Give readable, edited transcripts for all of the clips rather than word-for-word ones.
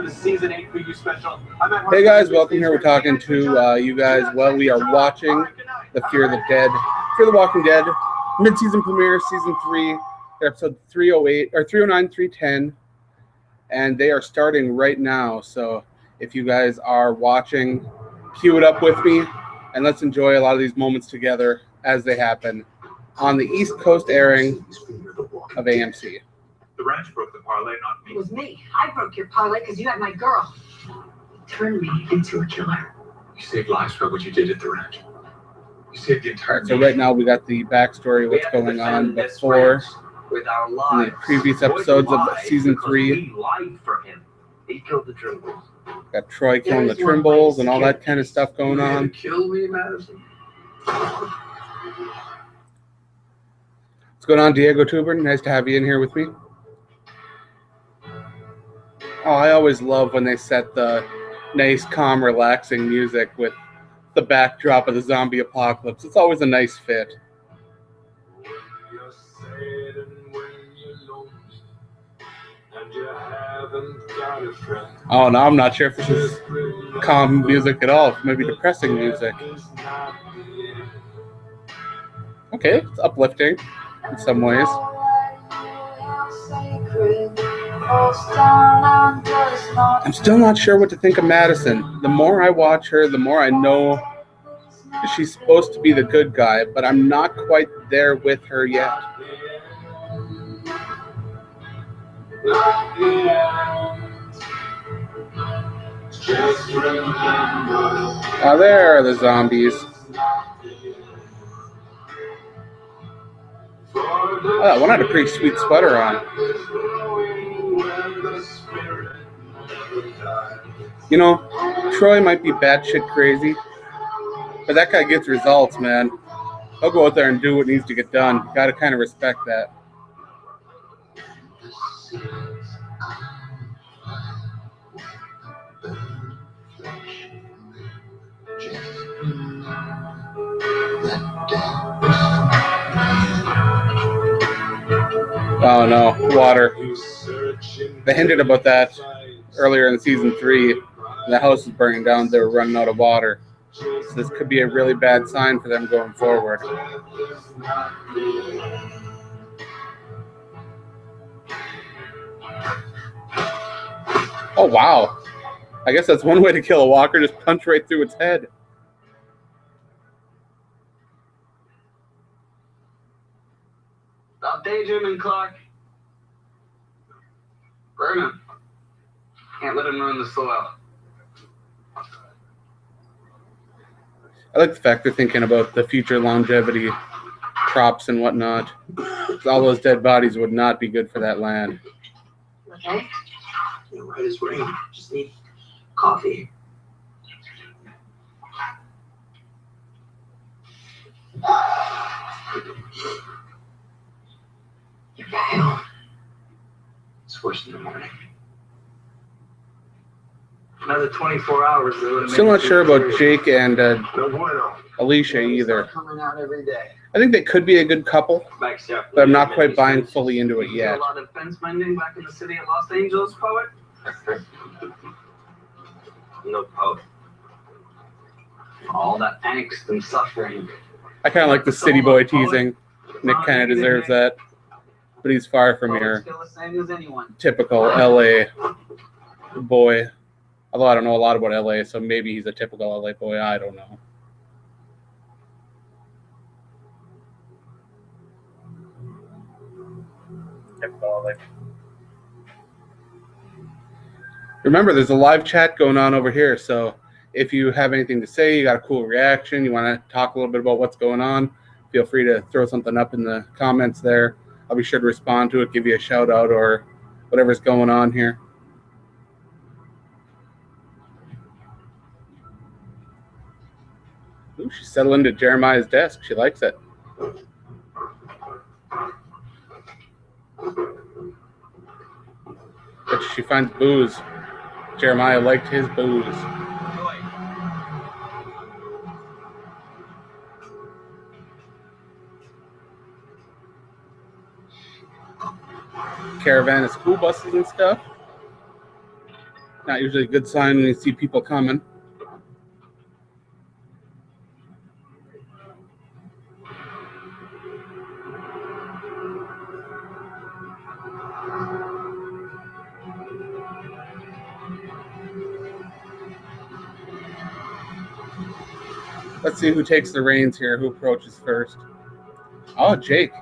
for the season 8 preview special. Hey guys, welcome here. We're talking to you guys. Well, we are watching the Fear the Walking Dead mid-season premiere, season 3, episode 308 or 309, 310, and they are starting right now. So if you guys are watching, cue it up with me, and let's enjoy a lot of these moments together as they happen on the East Coast airing of AMC. The ranch broke the parlay, not me. It was me. I broke your parlay because you had my girl. You turned me into a killer. You saved lives by what you did at the ranch. You saved the entire. So right now we got the backstory, what's going on before with our in lives. the previous episodes of season 3. We lied for him. He killed the Trimbles. Got Troy killing the Trimbles and all that kind of stuff going on. Kill me, Madison. What's going on, Diego Tuber? Nice to have you in here with me. Oh, I always love when they set the nice, calm, relaxing music with the backdrop of the zombie apocalypse. It's always a nice fit. Oh, no, I'm not sure if this is calm music at all. Maybe depressing music. Okay, it's uplifting in some ways. I'm still not sure what to think of Madison. The more I watch her, the more I know she's supposed to be the good guy, but I'm not quite there with her yet. Oh, there are the zombies. Oh, that one had a pretty sweet sweater on. You know, Troy might be batshit crazy, but that guy gets results, man. He'll go out there and do what needs to get done. Gotta kind of respect that. Oh no, water. They hinted about that earlier in season 3. The house was burning down, they were running out of water. So this could be a really bad sign for them going forward. Oh wow. I guess that's one way to kill a walker, just punch right through its head. Stop daydreaming, Clark. Burn him. Can't let him ruin the soil. I like the fact they're thinking about the future longevity, crops and whatnot. All those dead bodies would not be good for that land. Okay. You're right as rain. Just need coffee. You're pale. It's worse in the morning. Another 24 hours. Still not sure about Jake and Alicia either. Coming out every day. I think they could be a good couple, but I'm not quite buying fully into it yet. A lot of fence mending back in the city of Los Angeles, poet? No poet. All that angst and suffering. I kind of like the city boy teasing. Nick kind of deserves that, but he's far from your Still the same as anyone. typical LA boy. Although I don't know a lot about LA, so maybe he's a typical LA boy. I don't know. Remember, there's a live chat going on over here, so if you have anything to say, you got a cool reaction, you want to talk a little bit about what's going on, feel free to throw something up in the comments there. I'll be sure to respond to it, give you a shout out or whatever's going on here. Ooh, she's settled into Jeremiah's desk. She likes it. But she finds booze. Jeremiah liked his booze. Caravan of school buses and stuff. Not usually a good sign when you see people coming. Let's see who takes the reins here, who approaches first. Oh, Jake.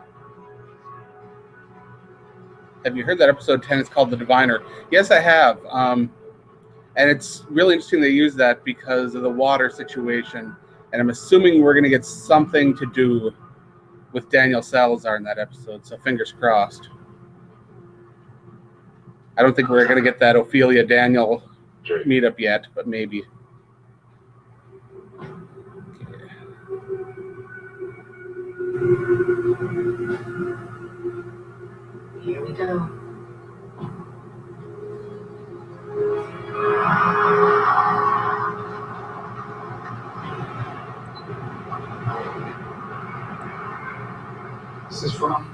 Have you heard that episode 10 is called The Diviner? Yes, I have. And it's really interesting they use that because of the water situation. And I'm assuming we're going to get something to do with Daniel Salazar in that episode, so fingers crossed. I don't think we're going to get that Ophelia Daniel meetup yet, but maybe. Here we go. This is from.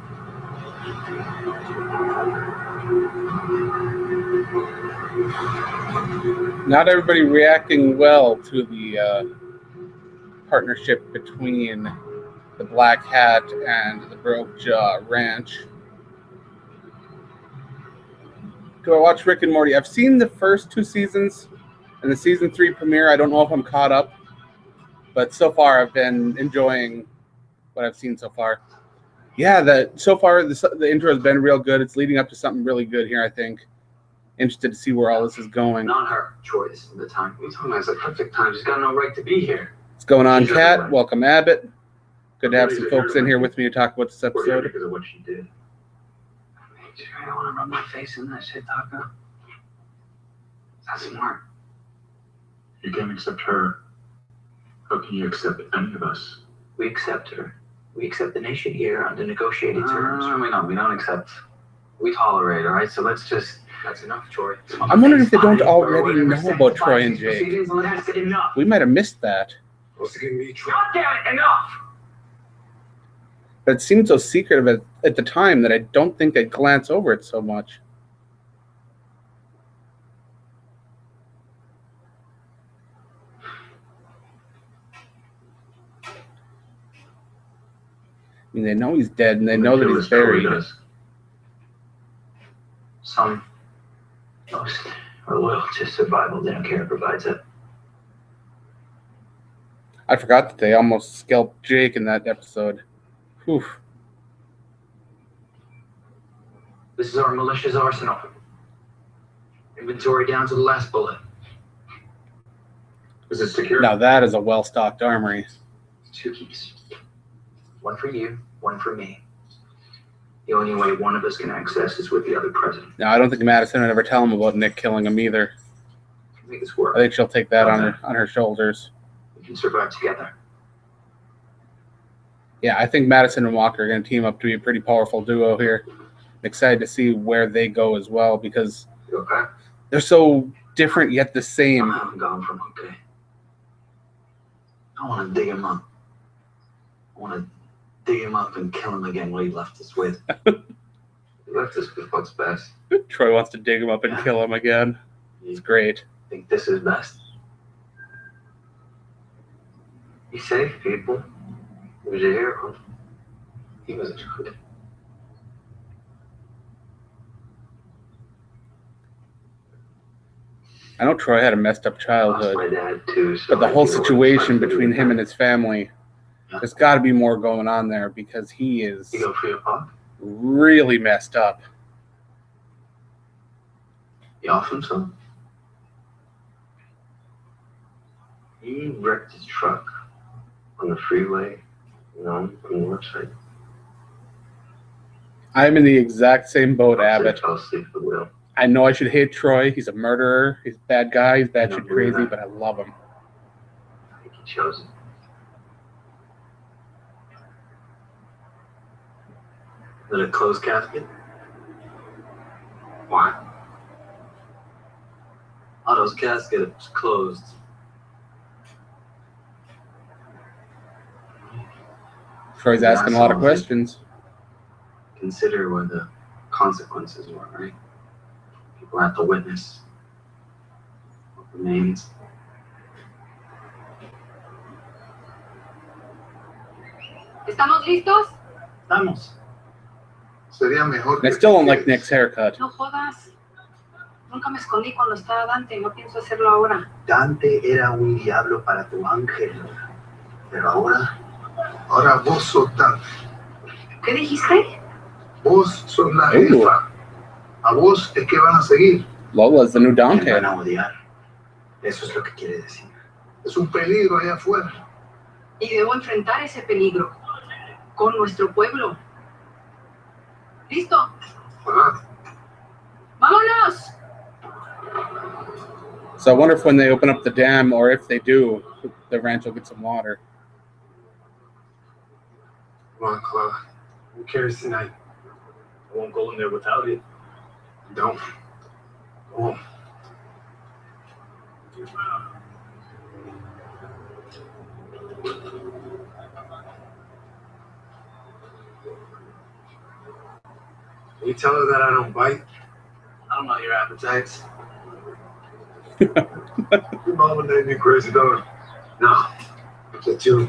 Not everybody reacting well to the partnership between the Black Hat and the Broke Jaw Ranch. Do I watch Rick and Morty? I've seen the first 2 seasons and the season 3 premiere. I don't know if I'm caught up, but so far I've been enjoying what I've seen so far. Yeah, so far the intro has been real good. It's leading up to something really good here, I think. Interested to see where all this is going. Not her choice at the time. We told him it's the perfect time. She's got no right to be here. What's going on, Kat? Welcome, Abbott. Good to have some folks in here with me to talk about this We're here episode. because of what she did. I don't want to rub my face in that shit, Taco. That's smart. You can't accept her. How can you accept any of us? We accept her. We accept the nation here under negotiated terms. We don't accept. We tolerate, all right? So let's just... That's enough, Troy. I'm wondering if they don't already know about Troy and Jake. That's enough. We might have missed that. Supposed to give me God damn it, enough! But it seemed so secretive at the time that I don't think I'd glance over it so much. I mean, they know he's dead, and they know that he's buried. Some, most, are loyal to survival. They don't care who provides it. I forgot that they almost scalped Jake in that episode. Whew. This is our militia's arsenal. Inventory down to the last bullet. Is it secure? Now that is a well-stocked armory. 2 keys. One for you, one for me. The only way one of us can access is with the other president. Now, I don't think Madison would ever tell him about Nick killing him either. Make this work. I think she'll take that on her shoulders. We can survive together. Yeah, I think Madison and Walker are going to team up to be a pretty powerful duo here. I'm excited to see where they go as well because You okay? they're so different yet the same. I haven't gone from okay. I want to dig him up. I want to dig him up and kill him again what he left us with. He left us with what's best. Troy wants to dig him up and kill him again. It's great. Think this is best? He's safe, people. He was a hero. He was a hero. I know Troy had a messed up Lost childhood, my dad too. So but the I whole feel like situation I'm between him and his family, there's got to be more going on there because he is You go for your pop? really messed up. He off himself? He wrecked his truck on the freeway, on the website. I'm in the exact same boat, Abbott. Fell asleep at the wheel. I know I should hate Troy. He's a murderer. He's a bad guy. He's bad shit crazy, but I love him. I think he chose it. Is it a closed casket? What? Otto's casket is closed. Troy's asking a lot of questions. Consider what the consequences were, right? People have to witness remains. ¿Estamos listos? Vamos. Sería mejor I que still te don't like quedes. Nick's haircut. No jodas. Nunca me escondí cuando estaba Dante. No pienso hacerlo ahora. Dante era un diablo para tu ángel, pero Ahora vos sos Dante. ¿Qué dijiste? Vos sos la Ooh. jefa. A vos es que van a seguir. Lola's the new te Dante. van a odiar. Eso es lo que quiere decir. Es un peligro allá afuera. Y debo enfrentar ese peligro. Con nuestro pueblo. ¿Listo? Ah, ¡Vámonos! So I wonder if when they open up the dam, or if they do, the ranch will get some water. Come on, Chloe. Who cares tonight? I won't go in there without it. Don't. Go home. You tell her that I don't bite? I don't know your appetites. your mama named me Crazy Dog. No. It's you.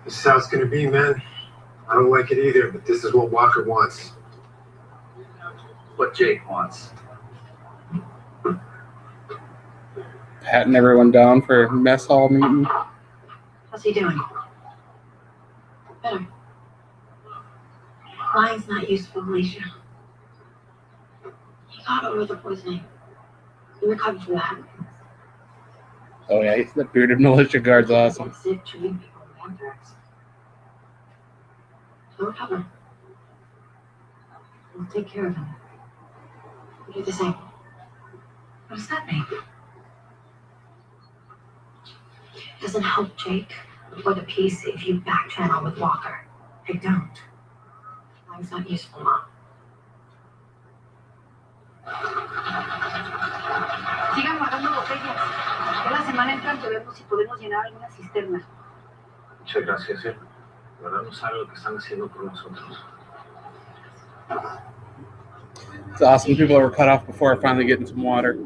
This is how it's gonna be, man. I don't like it either, but this is what Walker wants. What Jake wants. Patting everyone down for a mess hall meeting. How's he doing? Better. Lying's not useful, Alicia. He got over the poisoning. He recovered from that. Oh yeah, the bearded militia guard's awesome. Sick, treating people with anthrax. He'll recover. We'll take care of him. We'll do the same. What does that mean? It doesn't help Jake or the peace if you back channel with Walker. I don't. Lying's not useful, Mom. Sigan guardando botellas. Ya la semana entrante vemos si podemos llenar alguna cisterna. Muchas gracias, eh. La verdad no sabe lo que están haciendo por nosotros. It's awesome. People that were cut off before are finally getting some water.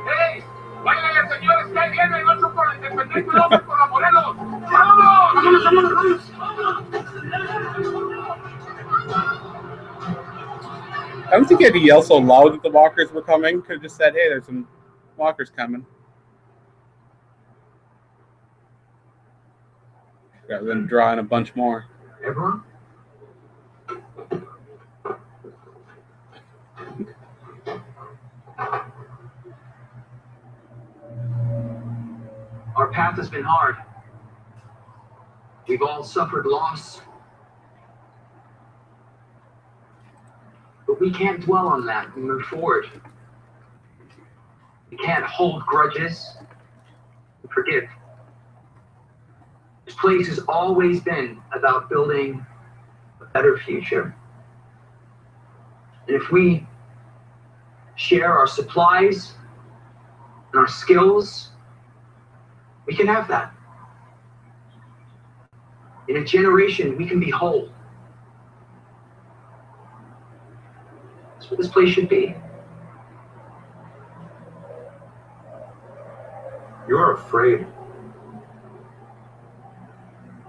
¡Hey! ¡Váyanle, señores! ¡Que ahí viene el 8 por la independencia y 12 por la Morelos! ¡Vámonos! ¡Vámonos, vámonos, vámonos! I don't think he had to yell so loud that the walkers were coming. Could have just said, hey, there's some walkers coming. Rather than drawing a bunch more. Everyone? Our path has been hard. We've all suffered loss. But we can't dwell on that and move forward. We can't hold grudges and forgive. This place has always been about building a better future. And if we share our supplies and our skills, we can have that. In a generation, we can be whole. That's what this place should be. You're afraid.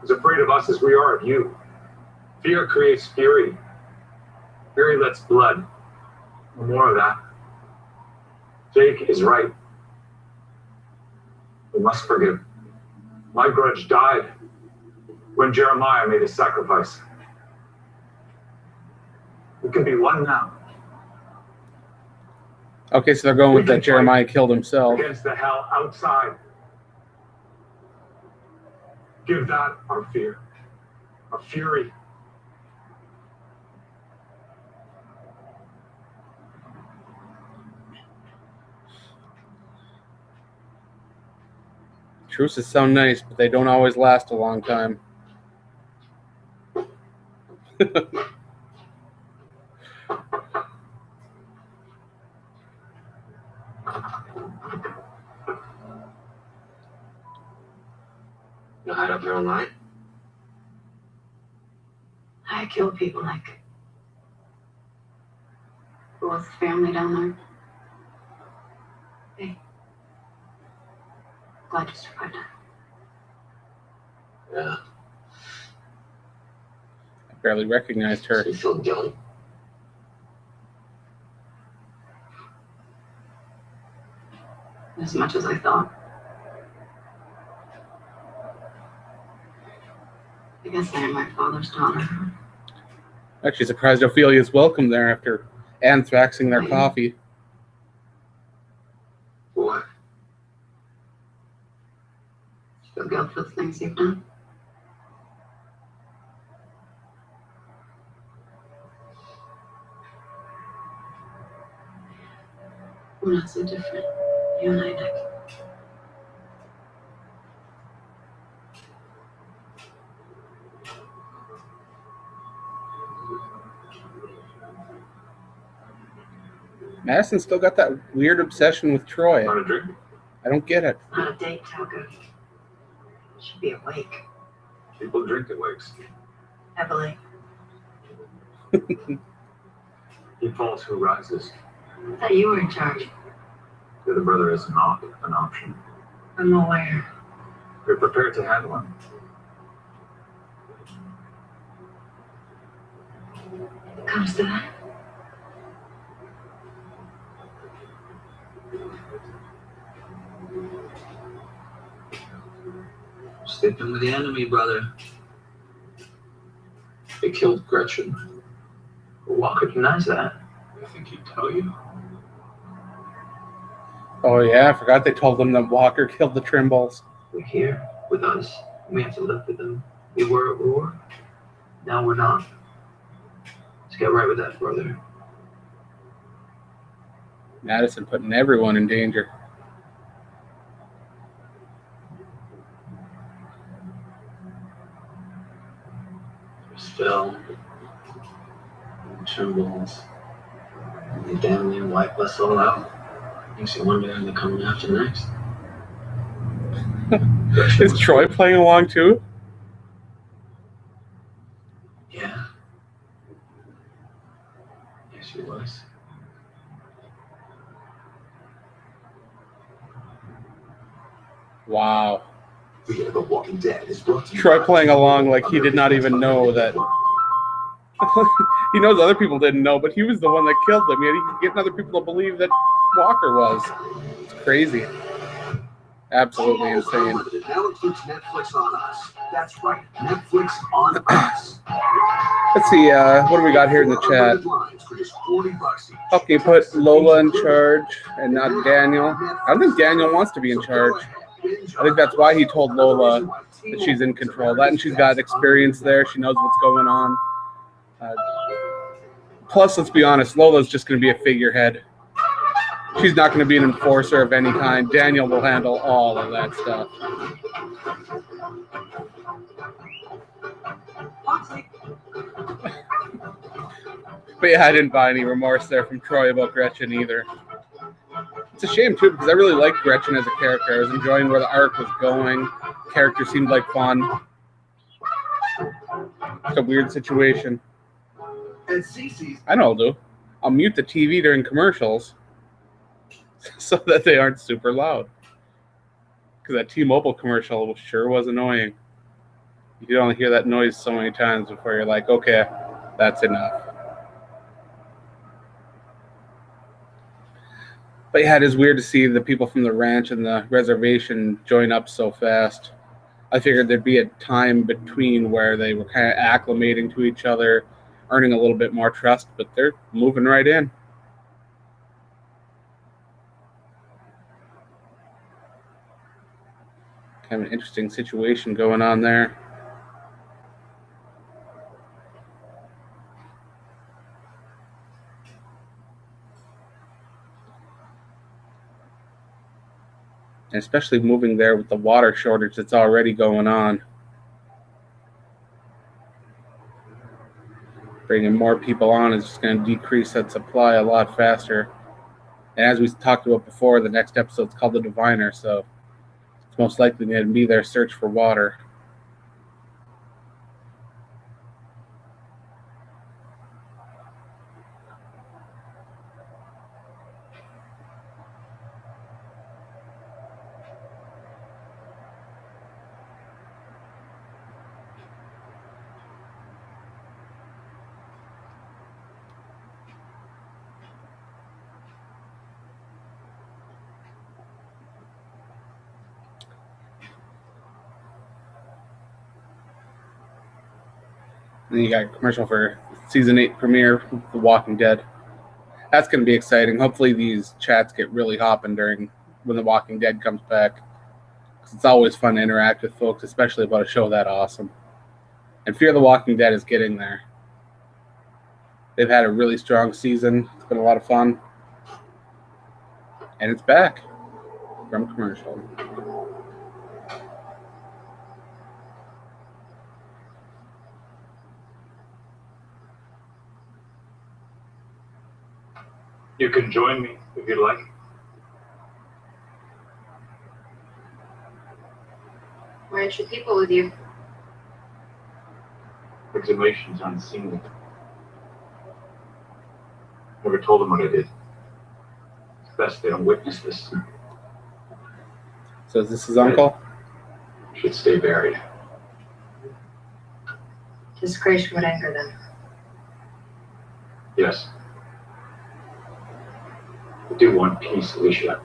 As afraid of us as we are of you. Fear creates fury. Fury lets blood. No more of that. Jake is right. We must forgive. My grudge died when Jeremiah made his sacrifice. We can be one now. Okay, so they're going with that Jeremiah killed himself. Against the hell outside. Give that our fear, our fury. Truces sound nice, but they don't always last a long time. You hide up here all night? I kill people like Will's family down there. Hey. Glad you survived it. Yeah. I barely recognized her. You feel guilty? As much as I thought. I guess I am my father's daughter. Actually surprised Ophelia's welcome there after anthraxing their coffee. What? Feel guilt for the things you've done. We're not so different, you and I, Nick. Madison still got that weird obsession with Troy. Want a drink? I don't get it. It's not a date, Toga. Should be awake. People drink at wakes. Heavily. He falls who rises. I thought you were in charge. The other brother is not an option. I'm aware. We're prepared to handle him. It comes to that. Sleeping with the enemy, brother. They killed Gretchen. Walker denies that. I think he'd tell you. Oh yeah, I forgot they told them that Walker killed the Trimballs. We're here with us. We have to live with them. We were at war. Now we're not. Let's get right with that, brother. Madison putting everyone in danger. There's Phil. And Trimballs. They damn near wipe us all out. Makes you wonder who they're coming after next. Is Troy playing along too? Yeah. Yes, she was. Wow. Fear the Walking Dead is brought to you Troy by- playing along like he did not even know that. He knows other people didn't know, but he was the one that killed them. Yet he could get other people to believe that Walker was. It's crazy. Absolutely insane. Unlimited now includes Netflix on us. That's right, Netflix on us. Let's see, what do we got here in the chat? Unlimited lines for just $40 each. How can you put Lola in charge and not Daniel? I don't think Daniel wants to be in charge. I think that's why he told Lola that she's in control. That and she's got experience there. She knows what's going on. Plus, let's be honest, Lola's just going to be a figurehead. She's not going to be an enforcer of any kind. Daniel will handle all of that stuff. But yeah, I didn't buy any remorse there from Troy about Gretchen either. It's a shame too, because I really liked Gretchen as a character. I was enjoying where the arc was going. Character seemed like fun. It's a weird situation. And Cece's I know I'll do. I'll mute the TV during commercials so that they aren't super loud. Because that T-Mobile commercial sure was annoying. You can only hear that noise so many times before you're like, okay, that's enough. But yeah, it is weird to see the people from the ranch and the reservation join up so fast. I figured there'd be a time between where they were kind of acclimating to each other, earning a little bit more trust, but they're moving right in. Kind of an interesting situation going on there. And especially moving there with the water shortage that's already going on. Bringing more people on is just going to decrease that supply a lot faster. And as we talked about before, the next episode's called The Diviner, so it's most likely going to be their search for water. And then you got a commercial for season 8 premiere, The Walking Dead. That's going to be exciting. Hopefully these chats get really hopping during when The Walking Dead comes back. Because it's always fun to interact with folks, especially about a show that awesome. And Fear the Walking Dead is getting there. They've had a really strong season. It's been a lot of fun. And it's back from commercial. You can join me if you'd like. Why aren't your people with you? Exhumation's unseemly. Never told them what I did. It's best they don't witness this. So is this his uncle? Should stay buried. Discretion would anger them. Yes. I do want peace, Alicia.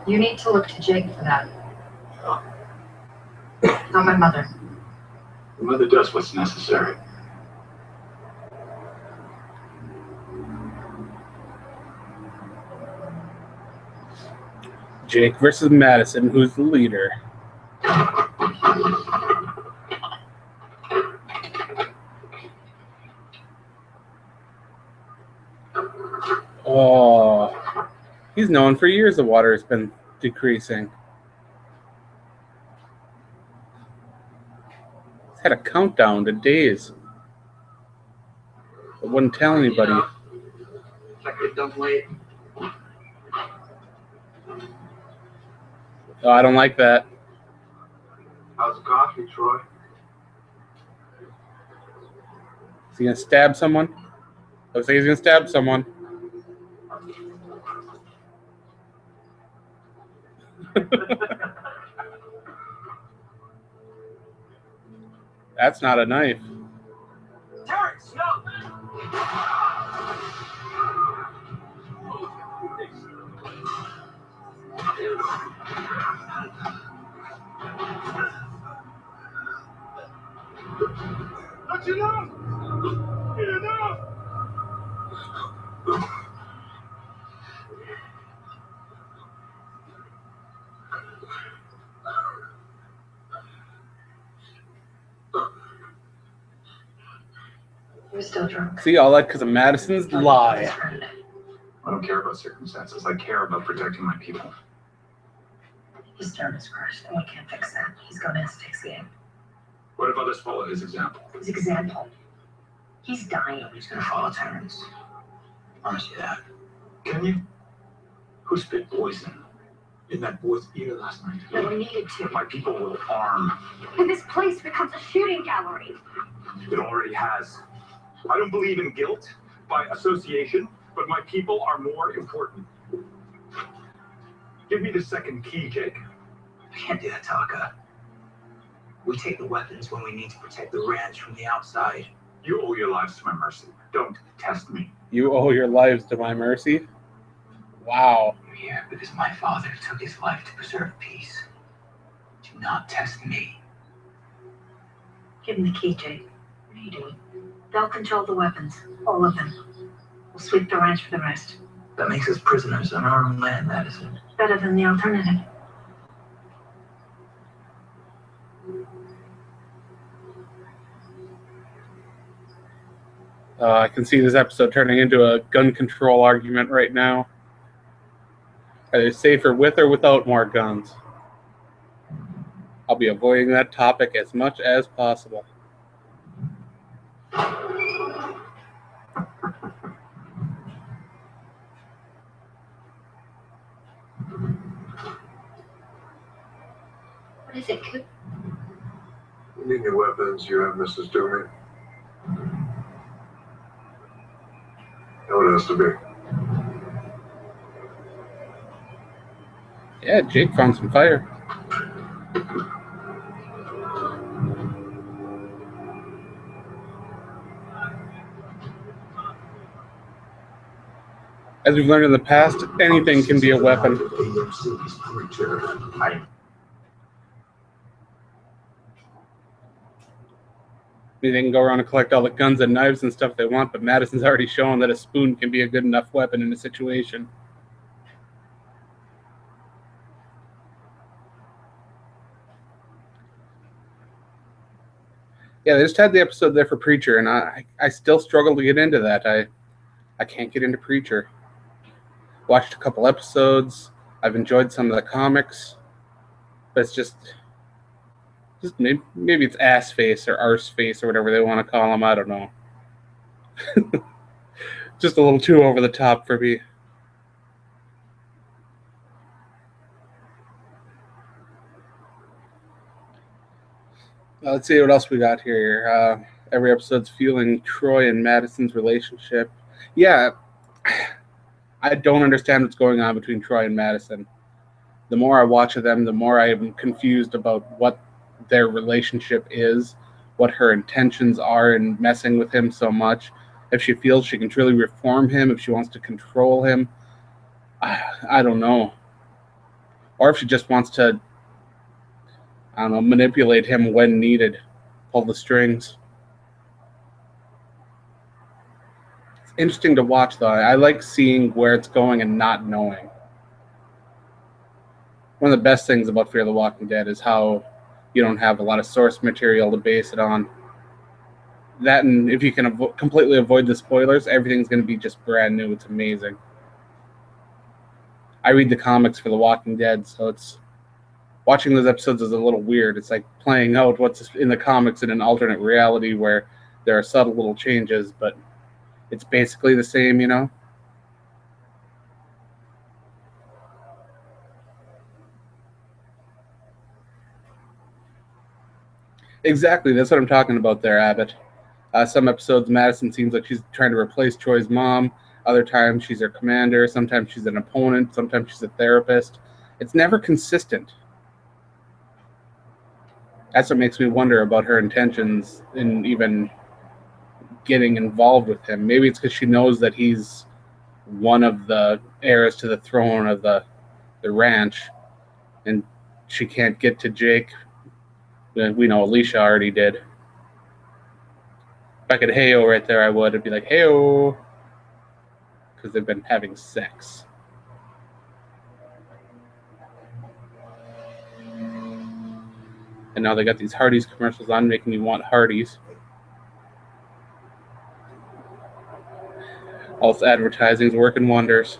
You need to look to Jake for that. Not my mother. Your mother does what's necessary. Jake versus Madison, who's the leader? Oh, he's known for years the water has been decreasing. He's had a countdown to days. But wouldn't tell anybody. Check it done late. Oh, I don't like that. How's the coffee, Troy? Is he gonna stab someone? Looks like he's gonna stab someone. That's not a knife. Terrence, no! Don't you know? You know? You're still drunk. See, all that because of Madison's lie. I don't care about circumstances. I care about protecting my people. His nerve is crushed, and we can't fix that. He's going to fix the game. What if others follow his example? His example. He's dying. He's gonna follow Terrence. Promise you that. Can you? Who spit poison in that boy's ear last night? No one needed to. My people will arm. And this place becomes a shooting gallery. It already has. I don't believe in guilt by association, but my people are more important. Give me the second key, Jake. I can't do that, Taka. We take the weapons when we need to protect the ranch from the outside. You owe your lives to my mercy. Don't test me. You owe your lives to my mercy? Wow. You're here because my father took his life to preserve peace. Do not test me. Give him the key, Jake. What are you doing? They'll control the weapons. All of them. We'll sweep the ranch for the rest. That makes us prisoners on our own land, Madison. Better than the alternative. I can see this episode turning into a gun control argument right now. Are they safer with or without more guns? I'll be avoiding that topic as much as possible. What is it, Coop? You need new weapons, you have Mrs. Doomy. How it has to be. Yeah, Jake found some fire. As we've learned in the past, anything can be a weapon. They can go around and collect all the guns and knives and stuff they want, but Madison's already shown that a spoon can be a good enough weapon in a situation. Yeah, they just had the episode there for Preacher, and I still struggle to get into that. I can't get into Preacher. Watched a couple episodes. I've enjoyed some of the comics, but it's just maybe it's ass face or arse face or whatever they want to call him. I don't know. Just a little too over the top for me. Let's see what else we got here. Every episode's fueling Troy and Madison's relationship. Yeah, I don't understand what's going on between Troy and Madison. The more I watch of them, the more I am confused about what their relationship is, what her intentions are in messing with him so much. If she feels she can truly reform him, if she wants to control him, I don't know. Or if she just wants to, I don't know, manipulate him when needed, pull the strings. It's interesting to watch, though. I like seeing where it's going and not knowing. One of the best things about Fear the Walking Dead is how you don't have a lot of source material to base it on. That, and if you can completely avoid the spoilers, everything's going to be just brand new. It's amazing. I read the comics for The Walking Dead, so it's watching those episodes is a little weird. It's like playing out what's in the comics in an alternate reality where there are subtle little changes, but it's basically the same, you know? Exactly, that's what I'm talking about there, Abbott. Some episodes, Madison seems like she's trying to replace Troy's mom. Other times, she's her commander. Sometimes she's an opponent. Sometimes she's a therapist. It's never consistent. That's what makes me wonder about her intentions in even getting involved with him. Maybe it's because she knows that he's one of the heirs to the throne of the ranch, and she can't get to Jake. We know Alicia already did. If I could hey-oh right there, I would. I'd be like, hey-oh. Because they've been having sex. And now they got these Hardee's commercials on, making me want Hardee's. All this advertising's working wonders.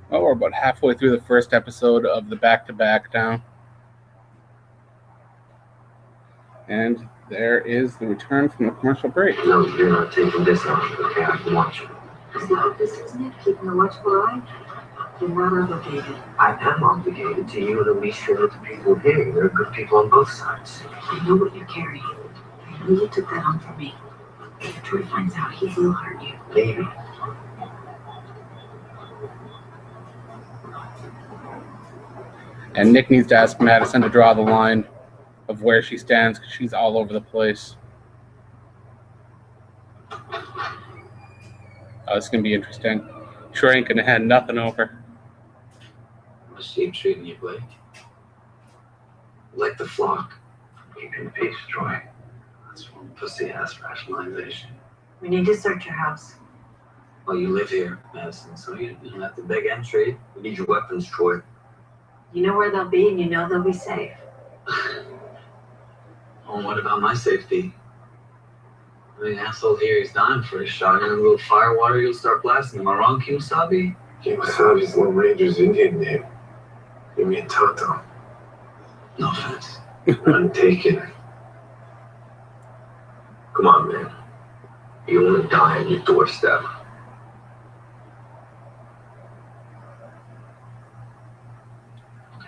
Oh, we're about halfway through the first episode of the back-to-back now. And there is the return from the commercial break. No, you're not taking this off. Okay, I can watch it. Is that this, isn't it? Keeping a watchful eye? You're not obligated. I am obligated to you and at least share with the people here. There are good people on both sides. I know what you're carrying. I know you took that on for me. If Troy finds out, he will hurt you. Maybe. And Nick needs to ask Madison to draw the line of where she stands because she's all over the place. Oh, it's going to be interesting. Troy ain't going to hand nothing over. I see him treating you, Blake. Like the flock. Keep in peace, Troy. That's one pussy-ass rationalization. We need to search your house. Well, you live here, Madison, so you don't have to beg entry. We need your weapons, Troy. You know where they'll be, and you know they'll be safe. Well, what about my safety? I mean, asshole here, he's dying for a shot, and a little firewater, you'll start blasting. Am I wrong, Kimasabi? Kimasabi's Lone Ranger's Indian name. You mean Tonto. No offense. Untaken. Come on, man. You want to die on your doorstep.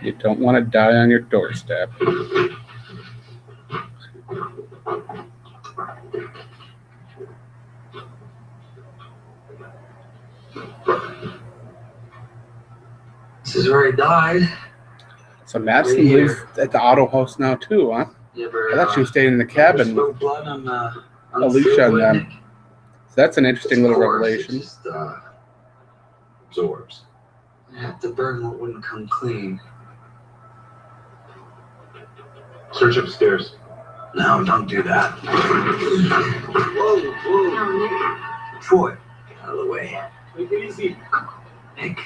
You don't want to die on your doorstep. This is where he died. So Madison Right here. lives at the auto house now too, huh? You ever, I thought she was staying in the cabin with spilled blood on Alicia the and wood, them. Nick? So that's an interesting little Of course, revelation. It just absorbs. Yeah, the burn wouldn't come clean. Search upstairs. No, don't do that. Whoa, whoa. No, Nick. Troy, get out of the way. Take it easy. Nick,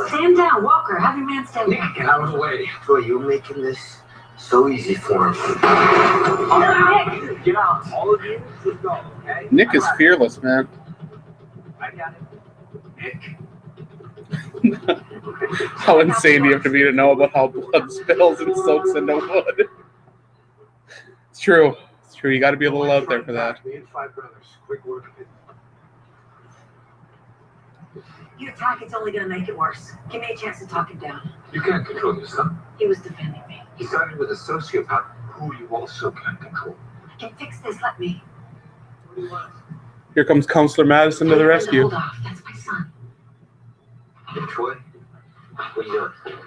Stand down, Walker. Have your man stand Nick, down. get out of the way. Troy, you're making this so easy for him. Nick! Get out. All of you, let's go, okay? Nick is fearless, man. I got it. Nick. How insane do you have to be to know about how blood spills and soaks into wood? It's true. It's true. You got to be a little out there for that. Me and 5 brothers. Quick work of it. You attack, it's only gonna make it worse. Give me a chance to talk him down. You can't control yourself. He was defending me. He sided with a sociopath who you also can't control. I can fix this, let me. What do you want? Here comes Counselor Madison to the rescue. Hold off, that's my son. Hey, Troy, what are you doing?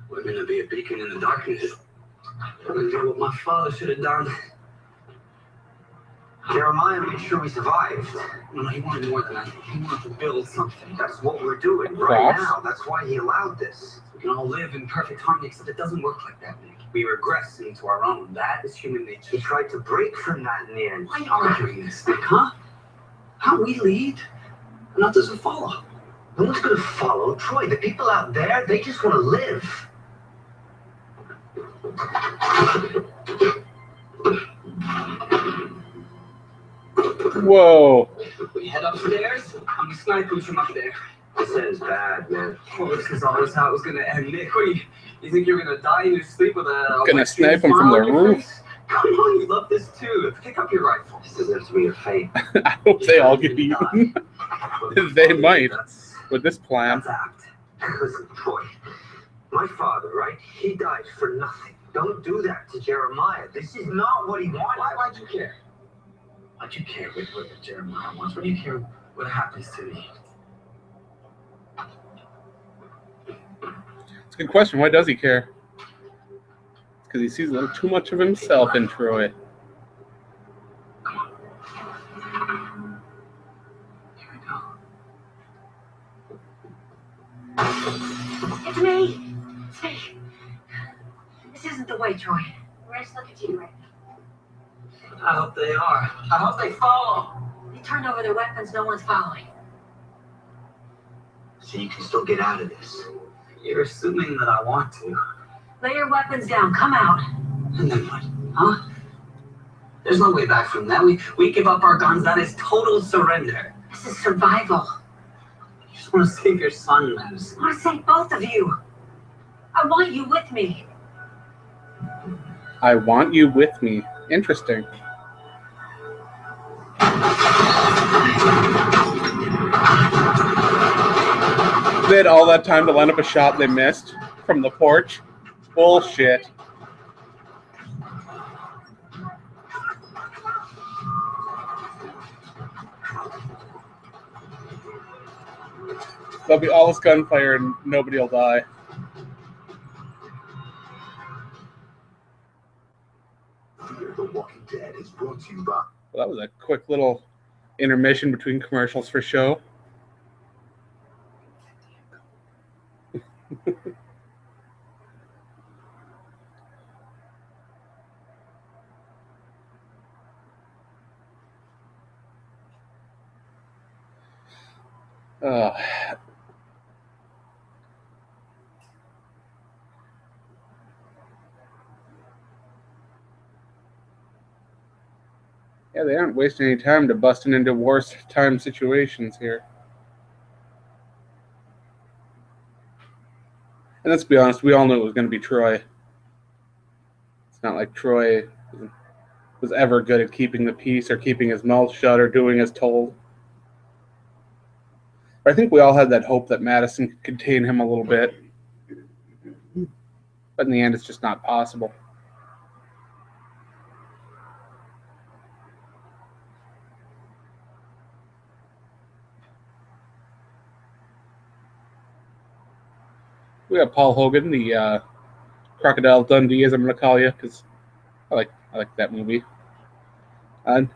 We're gonna be a beacon in the darkness. I'm gonna do what my father should have done. Jeremiah made sure we survived. No, he wanted more than that. He wanted to build something. That's what we're doing right Crops? now. That's why he allowed this. We can all live in perfect harmony, except it doesn't work like that, Nick. We regress into our own. That is human nature. He tried to break from that in the end. Why are you arguing this, Nick, huh? How we lead, and others will follow. No one's gonna follow Troy. The people out there, they just want to live. Whoa. We head upstairs. I'm gonna snipe you from up there. This ends bad, man. Oh, this is always how it was gonna end, Nick. What, you think you're gonna die in your sleep with a Gonna white snipe him smile from the on your roof. face? Come on, you love this too. Pick up your rifle. This deserves to be your fate. I hope they all get eaten They might. That's with this plan. apt. Listen, Troy, my father, right? He died for nothing. Don't do that to Jeremiah. This is not what he wanted. why'd you care? Why'd you care what Jeremiah wants? Why do you care what happens to me? It's a good question. Why does he care? Because he sees a little too much of himself in Troy. Here we go. It's me! It's me! This isn't the way, Troy. We're just looking at you right now. I hope they are. I hope they follow. They turned over their weapons, no one's following. So you can still get out of this. You're assuming that I want to. Lay your weapons down, come out. And then what? Huh? There's no way back from that. We give up our guns. That is total surrender. This is survival. You just want to save your son, Madison. I want to save both of you. I want you with me. I want you with me. Interesting. They had all that time to line up a shot they missed from the porch. Bullshit. There'll be all this gunfire and nobody will die. The Walking Dead is brought to you by. Well, that was a quick little intermission between commercials for show. Yeah, they aren't wasting any time to busting into wartime situations here. And let's be honest, we all knew it was going to be Troy. It's not like Troy was ever good at keeping the peace or keeping his mouth shut or doing as told. But I think we all had that hope that Madison could contain him a little bit. But in the end, it's just not possible. We have Paul Hogan, the Crocodile Dundee, as I'm going to call you, because I like that movie.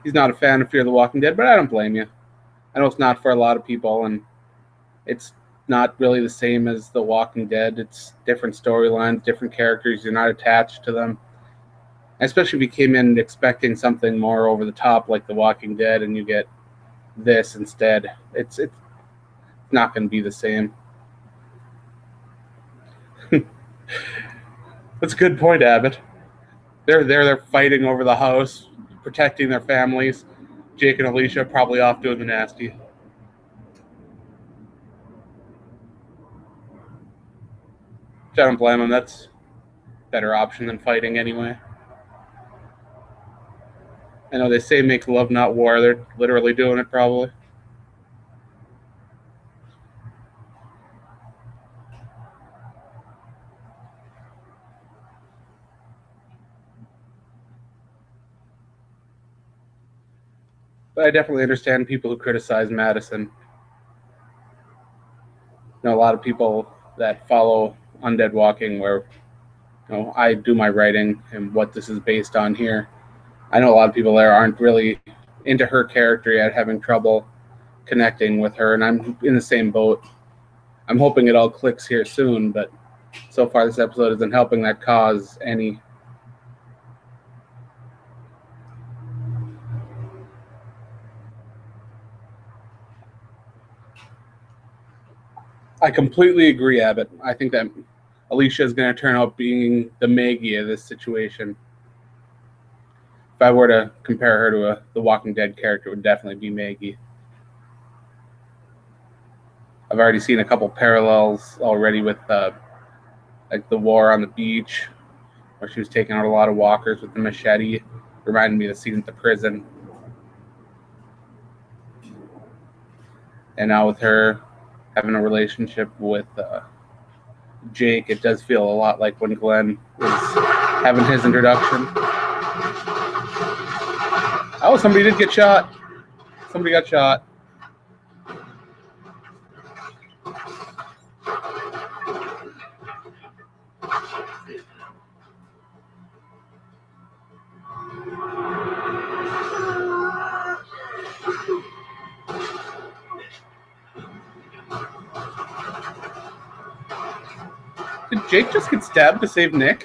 He's not a fan of Fear the Walking Dead, but I don't blame you. I know it's not for a lot of people, and it's not really the same as The Walking Dead. It's different storylines, different characters. You're not attached to them. Especially if you came in expecting something more over the top like The Walking Dead, and you get this instead. It's not going to be the same. That's a good point, Abbott. They're fighting over the house, protecting their families. Jake and Alicia probably off doing the nasty. Which I don't blame them. That's a better option than fighting anyway. I know they say make love, not war. They're literally doing it probably. But I definitely understand people who criticize Madison. You know, a lot of people that follow Undead Walking where, you know, I do my writing and what this is based on here. I know a lot of people there aren't really into her character yet, having trouble connecting with her, and I'm in the same boat. I'm hoping it all clicks here soon, but so far this episode isn't helping that cause any. I completely agree, Abbott. I think that Alicia is going to turn out being the Maggie of this situation. If I were to compare her to the Walking Dead character, it would definitely be Maggie. I've already seen a couple parallels already with like the war on the beach, where she was taking out a lot of walkers with the machete. Reminded me of the scene at the prison. And now with her having a relationship with Jake, it does feel a lot like when Glenn was having his introduction. Oh, somebody did get shot. Somebody got shot. Did Jake just get stabbed to save Nick?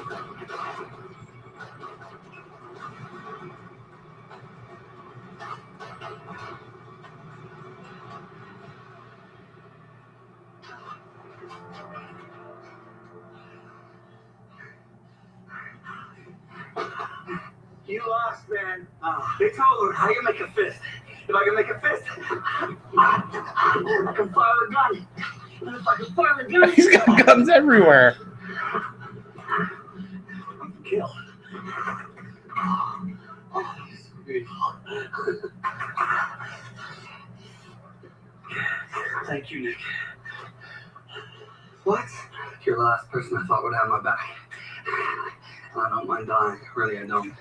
You lost, man. They told her, how you make a fist? If I can make a fist, I can fire a gun. And if I can fire a gun, He's got guns everywhere. I'm killed. Oh, he's so beautiful. Thank you, Nick. What? You're the last person I thought would have my back. I don't mind dying. Really, I don't.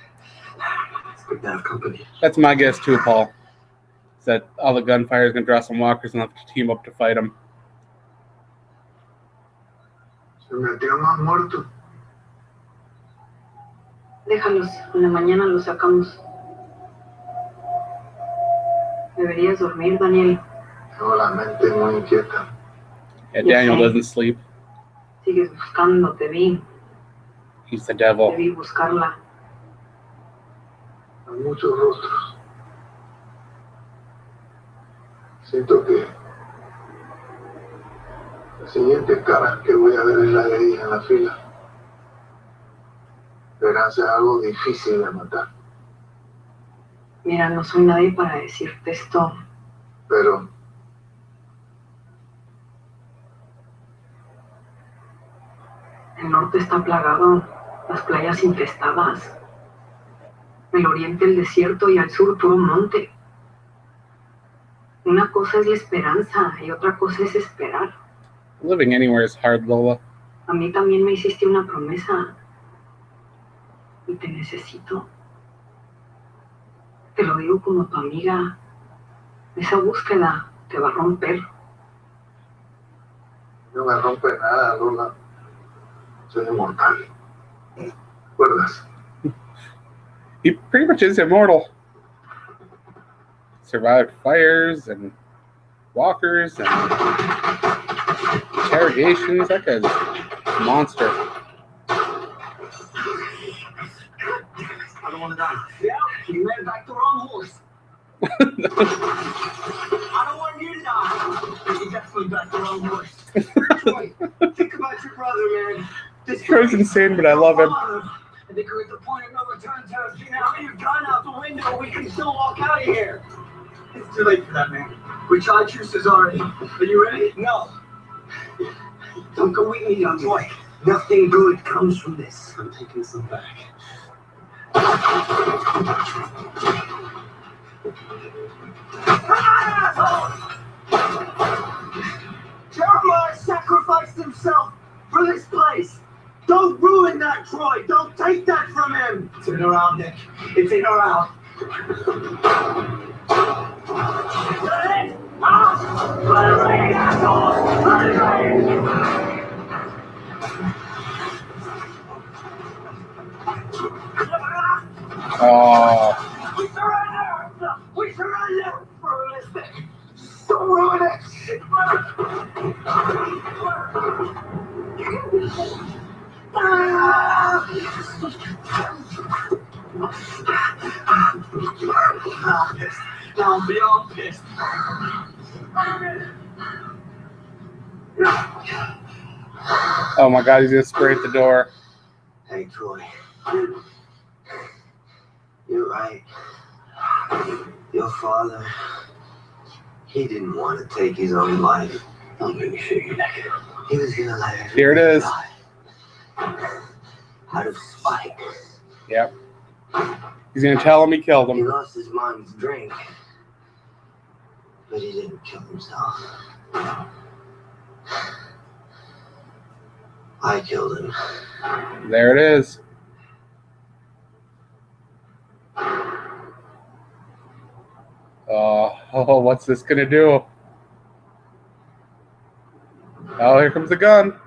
It's good to have company. That's my guess too, Paul. Is that all the gunfire is going to draw some walkers and have to team up to fight them. Se metió más muerto. Déjalos, en la mañana los sacamos. Deberías dormir, Daniel. Tengo la mente muy inquieta. Yeah, Daniel doesn't sleep. Sigues buscando, te vi. He's the devil. Te vi buscarla. Hay muchos rostros. Siento que La siguiente cara que voy a ver es la de ella en la fila. Verás, es algo difícil de matar. Mira, no soy nadie para decirte esto. Pero El norte está plagado, las playas infestadas. El oriente el desierto y al sur puro monte. Una cosa es la esperanza y otra cosa es esperar. Living anywhere is hard, Lola. A mí también me hiciste una promesa. Y te necesito. Te lo digo como tu amiga. Esa búsqueda te va a romper. no me rompe nada, Lola. Soy inmortal. ¿Recuerdas? He pretty much is immortal. Survived fires and walkers and interrogations. That guy's a monster. I don't want to die. Yeah, you ran back the wrong horse. I don't want you to die. You definitely backed the wrong horse. Troy, think about your brother, man. This Troy's insane, but I love him. I think we're at the point of no return, Terrence. You now your gun out the window. We can still walk out of here. It's too late for that, man. We tried truces already. Are you ready? No. Don't go weak me, young boy. Nothing good comes from this. I'm taking some back. Jeremiah sacrificed himself for this place. Don't ruin that, Troy. Don't take that from him. It's in or out, Nick. It's in or out. Let it out! Let it rain, assholes! Let it rain! Oh, We surrender! We surrender! Ruin this thing. Don't ruin it! I'm pissed. Now I'm beyond pissed. oh my God! He's gonna spray at the door. Hey, Troy. You're right. Your father, he didn't want to take his own life. Don't make me shoot you, Nick. He was gonna let it Here it is. die. Out of spite. Yep. He's gonna tell him he killed He him. lost his mom's drink, but he didn't kill himself. I killed him. There it is. Oh, what's this gonna do? Oh, here comes the gun.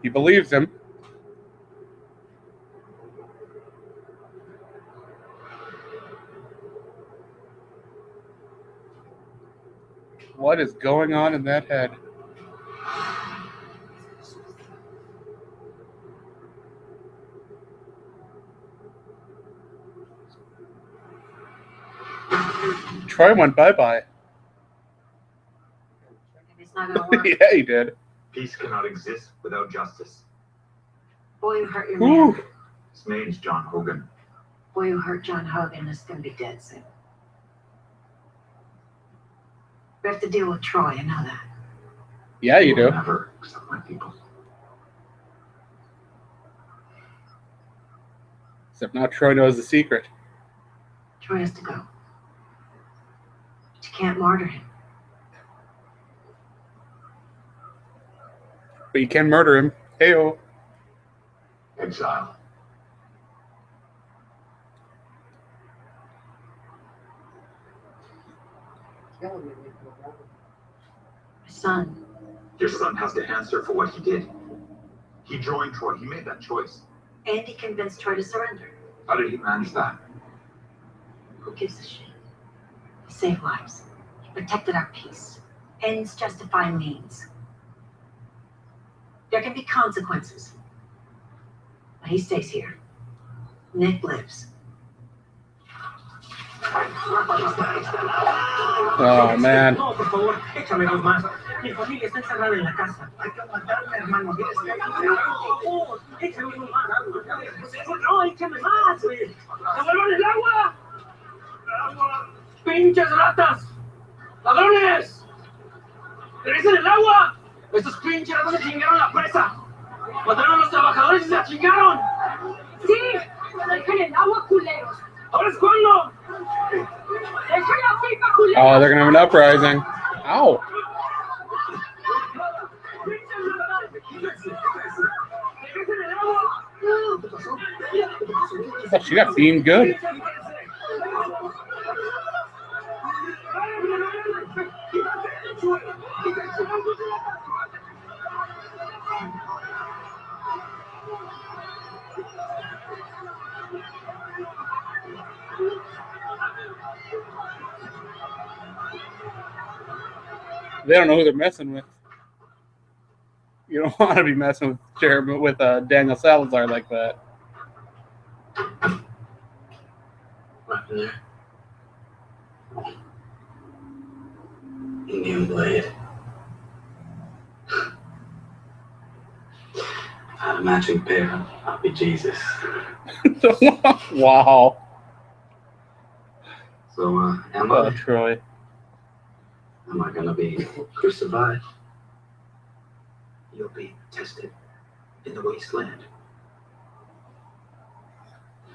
He believes him. What is going on in that head? Troy went bye-bye. It's not gonna work. Yeah, he did. Peace cannot exist without justice. Boy who hurt your Ooh. man. His name's John Hogan. Boy who hurt John Hogan is gonna be dead soon. We have to deal with Troy, you know that. Yeah, you do. Never accept my people. Except now Troy knows the secret. Troy has to go. But you can't martyr him. But you can murder him. Heyo. Exile. My son, Your son has to answer for what he did. He joined Troy. He made that choice. Andy convinced Troy to surrender. How did he manage that? Who gives a shit? He saved lives. He protected our peace. Ends justify means. There can be consequences. He stays here. Nick lives. Oh, man. No, por favor, échame dos más. Mi familia está encerrada en la casa. Hay que aguantarme, hermano. Por favor, échame dos más. No, échame más, güey. ¡Devuelvan el agua! ¡Pinches ratas! ¡Ladrones! ¡Regresen el agua! ¡Estos pinches ratones chingaron la presa! ¡Mataron a los trabajadores y se la chingaron! ¡Sí! ¡Dejen el agua, culeros! ¿Ahora es cuándo? ¡Dejen la pipa, culeros! Oh, they're gonna have an uprising. Ow. Oh, she got beamed good. They don't know who they're messing with. You don't want to be messing with Daniel Salazar like that. Right in there. Indian blade. If I had a matching pair, I'd be Jesus. Wow. So, am Oh, I? Troy. Am I gonna be crucified? You'll be tested in the wasteland.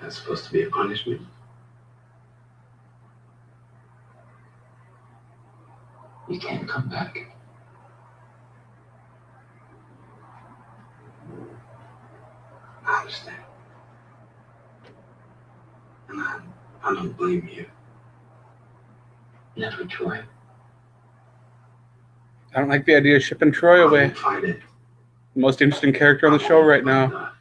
That's supposed to be a punishment. You can't come back. I understand. And I don't blame you. Never, Troy. I don't like the idea of shipping Troy away. Fight it. Most interesting character on the show right now.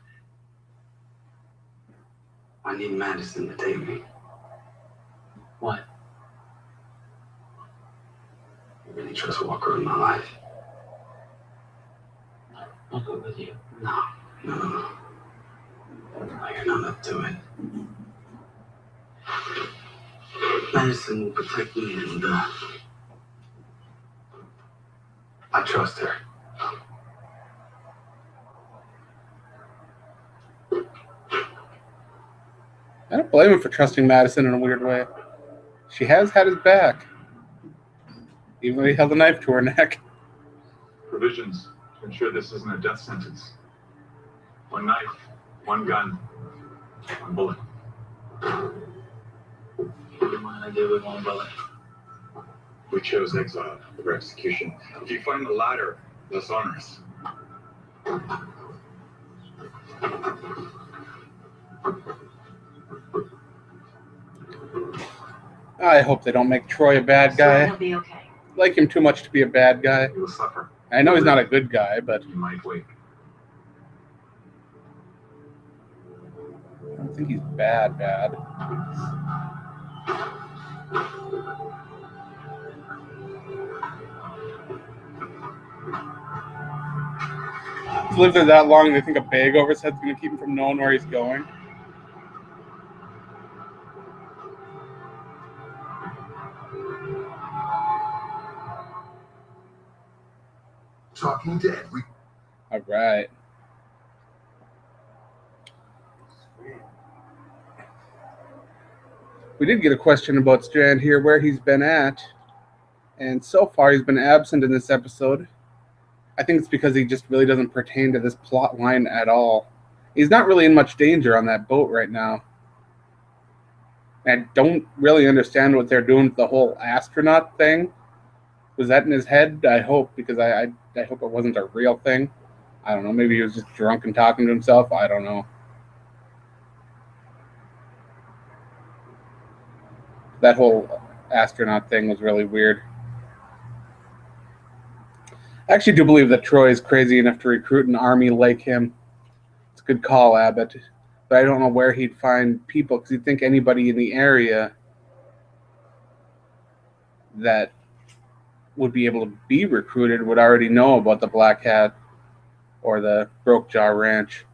I need Madison to take me. What? You really trust Walker in my life? I'll go with you. No. You're not up to it. Madison will protect me, and I trust her. I don't blame him for trusting Madison in a weird way. She has had his back, even though he held a knife to her neck. Provisions to ensure this isn't a death sentence. One knife, one gun, one bullet. What do you mind I do with one bullet? We chose exile over execution. If you find the latter, less onerous. I hope they don't make Troy a bad guy. He'll be okay. Like him too much to be a bad guy. You will suffer. I know he's not a good guy, but You might wake. I don't think he's bad. He's lived there that long, they think a bag over his head's going to keep him from knowing where he's going. Talking Dead. All right. We did get a question about Strand here, where he's been at. And so far, he's been absent in this episode. I think it's because he just really doesn't pertain to this plot line at all. He's not really in much danger on that boat right now. I don't really understand what they're doing with the whole astronaut thing. Was that in his head? I hope, because I hope it wasn't a real thing. I don't know. Maybe he was just drunk and talking to himself. I don't know. That whole astronaut thing was really weird. I actually do believe that Troy is crazy enough to recruit an army like him. It's a good call, Abbott. But I don't know where he'd find people, because you'd think anybody in the area that would be able to be recruited would already know about the Black Hat or the Broke Jaw Ranch.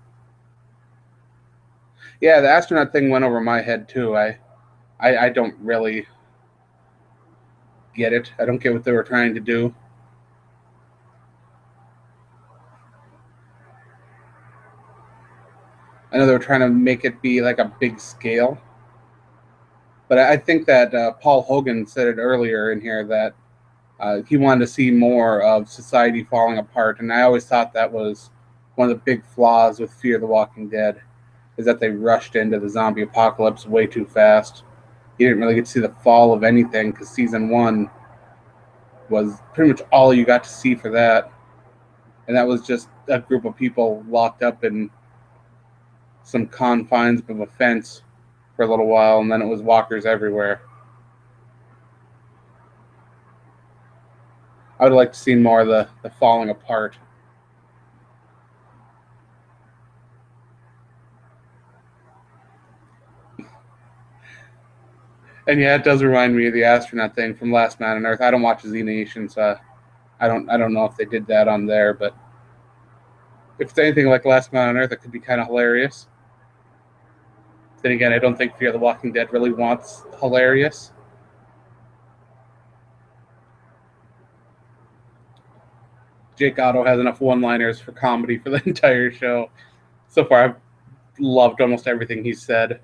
Yeah, the astronaut thing went over my head too. I don't really get it. I don't get what they were trying to do. I know they were trying to make it be like a big scale. But I think that Paul Hogan said it earlier in here that he wanted to see more of society falling apart. And I always thought that was one of the big flaws with Fear the Walking Dead, is that they rushed into the zombie apocalypse way too fast. You didn't really get to see the fall of anything because season 1 was pretty much all you got to see for that. And that was just a group of people locked up in some confines of a fence for a little while, and then it was walkers everywhere. I would like to see more of the falling apart. And yeah, it does remind me of the astronaut thing from Last Man on Earth. I don't watch Z Nation, so I don't know if they did that on there, but if it's anything like Last Man on Earth, it could be kind of hilarious. Then again, I don't think Fear the Walking Dead really wants hilarious. Jake Otto has enough one-liners for comedy for the entire show. So far, I've loved almost everything he's said.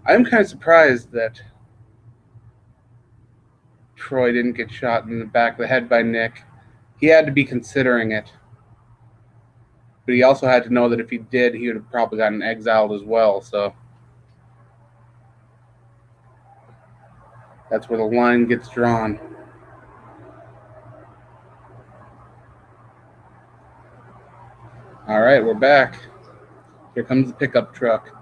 I'm kind of surprised that Troy didn't get shot in the back of the head by Nick. He had to be considering it. But he also had to know that if he did, he would have probably gotten exiled as well, so that's where the line gets drawn. All right, we're back. Here comes the pickup truck.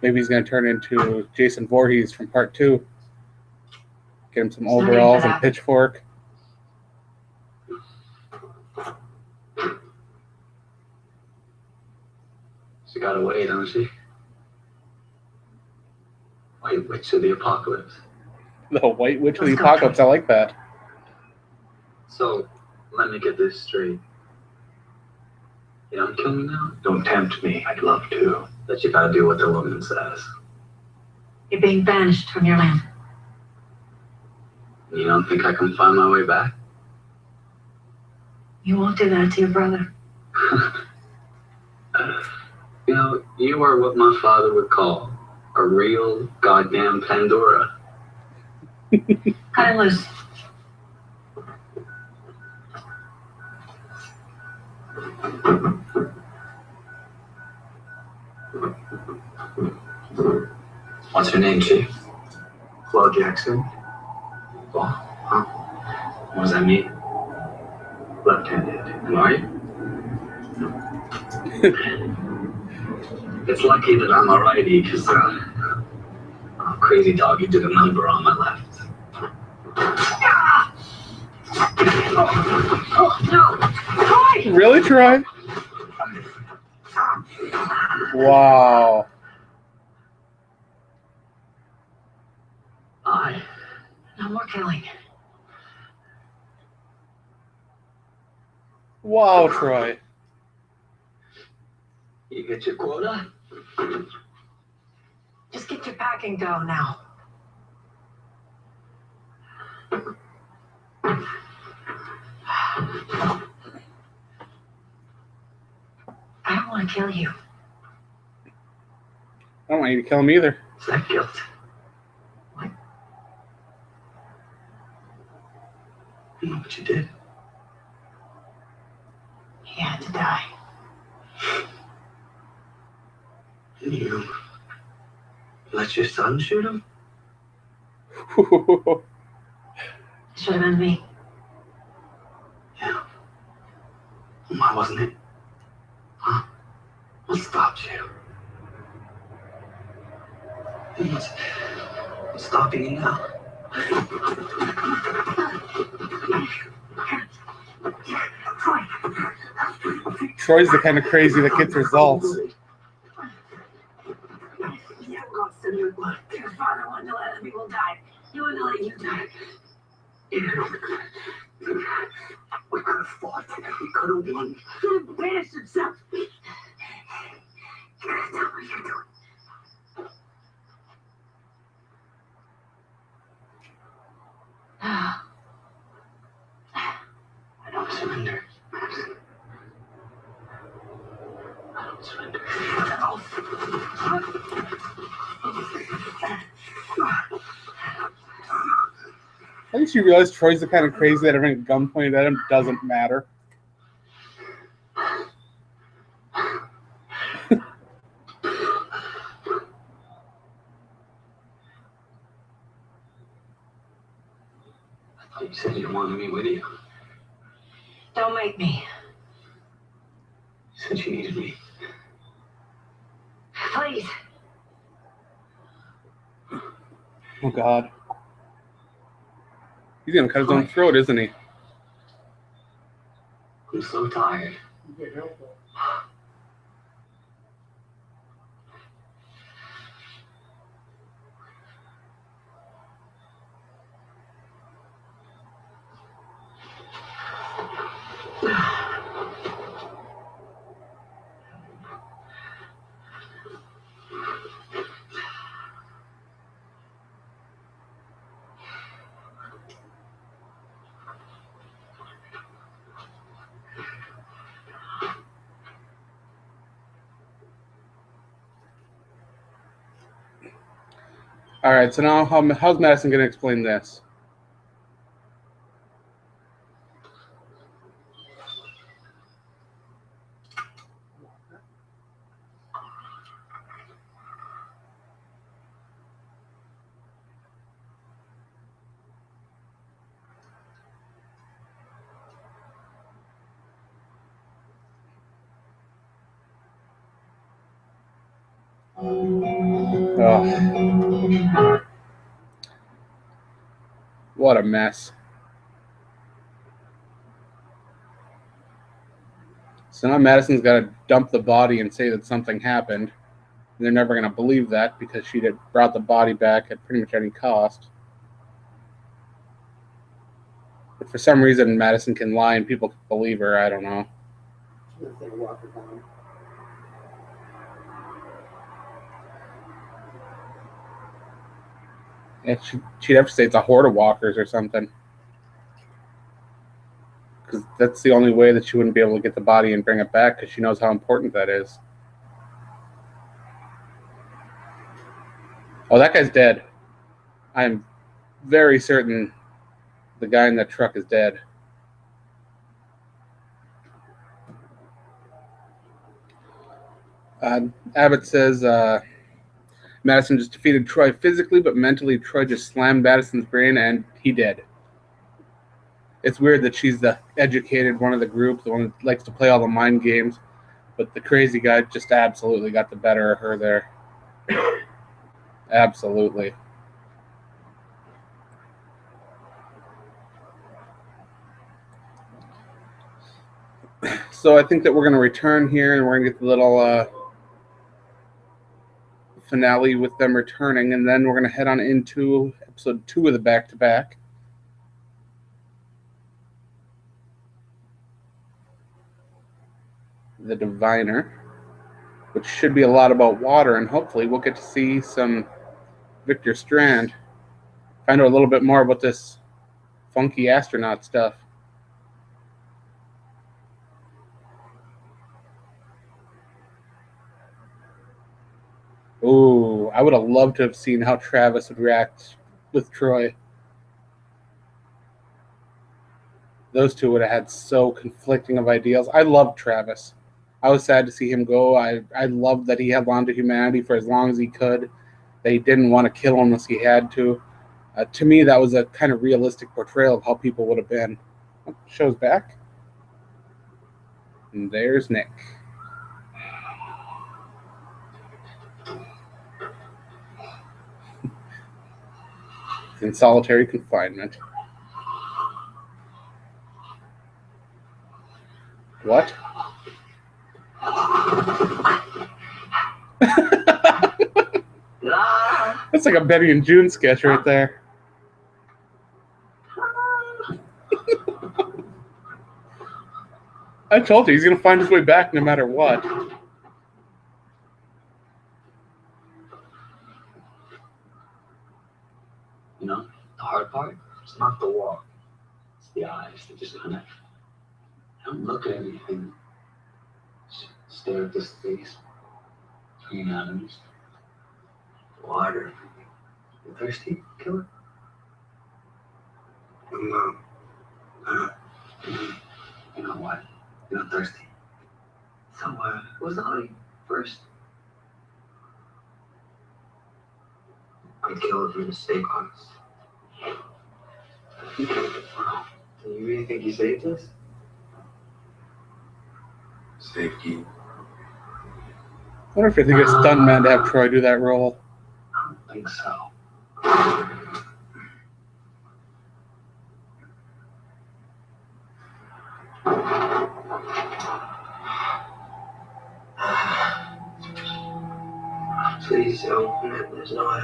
Maybe he's going to turn into Jason Voorhees from Part 2. Get him some overalls and pitchfork. She got away, don't she? White Witch of the Apocalypse. The White Witch of the Apocalypse, I like that. So, let me get this straight. You don't kill me now? Don't tempt me. I'd love to. But you gotta do what the woman says. You're being banished from your land. You don't think I can find my way back? You won't do that to your brother. You know, you are what my father would call a real goddamn Pandora. Cut it loose. What's her name, Chief? Flo Jackson, Well, huh? What does that mean? left-handed. Am I? It's lucky that I'm a righty, because crazy doggy did a number on my left. Oh, no! Troy! Really, Troy? Wow. No more killing. Wow, Troy. You get your quota? Just get your packing dough now. I don't want to kill you. I don't want you to kill him either. Is that guilt? What? You know what you did? He had to die. And you let your son shoot him? It should have been me. Yeah. Why wasn't it? Huh? What stopped you? It's stopping you now. Troy's the kind of crazy that gets results. Your father wanted to let other people die. He wanted to let you die. We could have fought. We could have won. He could have banished himself. You gotta tell what you're doing. I don't surrender. I don't surrender. I think she realized Troy's the kind of crazy that having a gun pointed at him doesn't matter. You said you wanted me with you. Don't make me. You said you needed me. Please. Oh, God. He's going to cut his own throat, isn't he? I'm so tired. All right, so now how's Madison going to explain this? Oh. What a mess. So now Madison's got to dump the body and say that something happened. And they're never going to believe that because she had brought the body back at pretty much any cost. But for some reason, Madison can lie and people can believe her. I don't know. Yeah, she'd have to say it's a horde of walkers or something. Because that's the only way that she wouldn't be able to get the body and bring it back, because she knows how important that is. Oh, that guy's dead. I'm very certain the guy in that truck is dead. Abbott says Madison just defeated Troy physically, but mentally Troy just slammed Madison's brain, and he did. It's weird that she's the educated one of the group, the one that likes to play all the mind games, but the crazy guy just absolutely got the better of her there. Absolutely. So I think that we're going to return here, and we're going to get the little finale with them returning, and then we're going to head on into episode 2 of the back-to-back. The Diviner, which should be a lot about water, and hopefully we'll get to see some Victor Strand. Find out a little bit more about this funky astronaut stuff. Ooh, I would have loved to have seen how Travis would react with Troy. Those two would have had so conflicting of ideals. I loved Travis. I was sad to see him go. I loved that he held on to humanity for as long as he could. That he didn't want to kill unless he had to. To me, that was a kind of realistic portrayal of how people would have been. Oh, show's back. And there's Nick. in solitary confinement. What? That's like a Betty and June sketch right there. I told you, he's going to find his way back no matter what. You know, the hard part, it's not the walk. It's the eyes that just kind of don't look at anything. Just stare at this face. Green atoms. Water. You thirsty, killer? No. You know what? You're not thirsty. So who's the honey first? I killed for the steakhouse. Do you really think you saved us? Safety. I wonder if they think it's stuntman to have Troy do that role. I don't think so. Please open it. There's no air.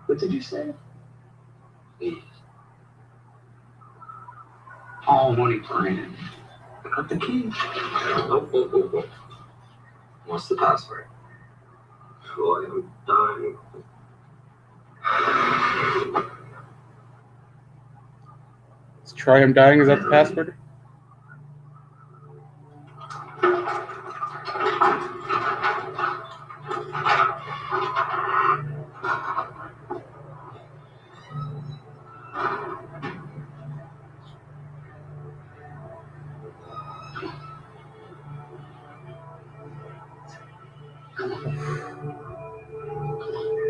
What did you say? Please. Oh, what are you playing? Pick up the key. Oh. What's the password? Boy, I'm dying. Is Troy, I'm dying, is that the password?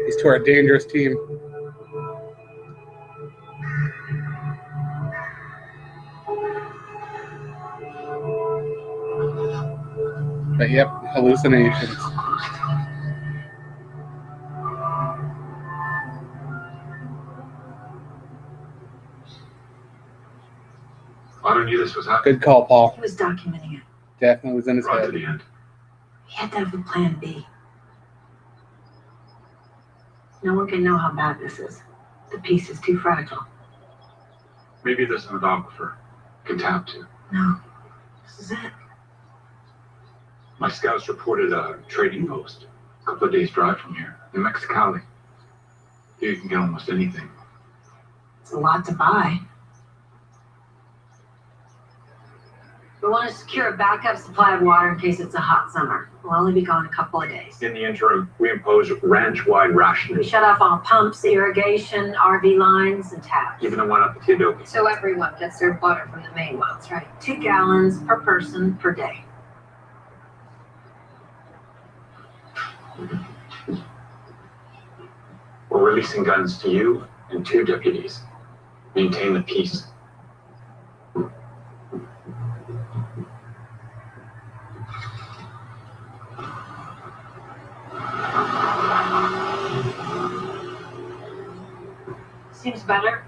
These two are a dangerous team. But yep, hallucinations. I knew this was happening. Good call, Paul. He was documenting it. Definitely was in his Right to head. the end. He had to have a plan B. No one can know how bad this is. The piece is too fragile. Maybe there's an aquifer. Can tap to. No, this is it. My scouts reported a trading post a couple of days' drive from here, in Mexicali. Here you can get almost anything. It's a lot to buy. We want to secure a backup supply of water in case it's a hot summer. We'll only be gone a couple of days. In the interim, we impose ranch-wide We rationing, shut off all pumps, irrigation, RV lines, and taps. even the one up at Theodosia. So everyone gets their water from the main well. That's right. 2 gallons per person per day. We're releasing guns to you and 2 deputies. Maintain the peace. Seems better.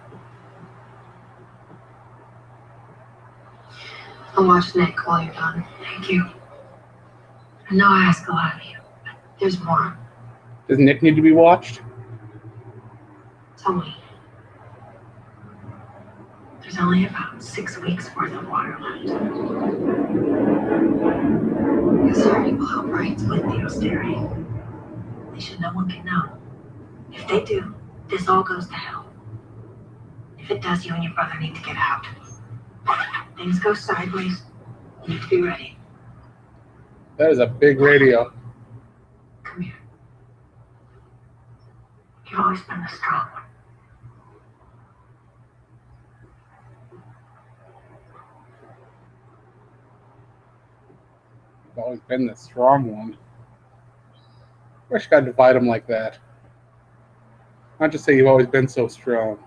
I'll watch Nick while you're gone. Thank you. I know I ask a lot of you, but there's more. Does Nick need to be watched? Tell me. There's only about 6 weeks worth of water left. Because Harry will help rights with the austerity. They should no one can know. If they do, this all goes to hell. If it does, you and your brother need to get out. Things go sideways. You need to be ready. That is a big radio. Come here. You've always been the strong one. You've always been the strong one. Wish I could divide them like that. Not just say you've always been so strong.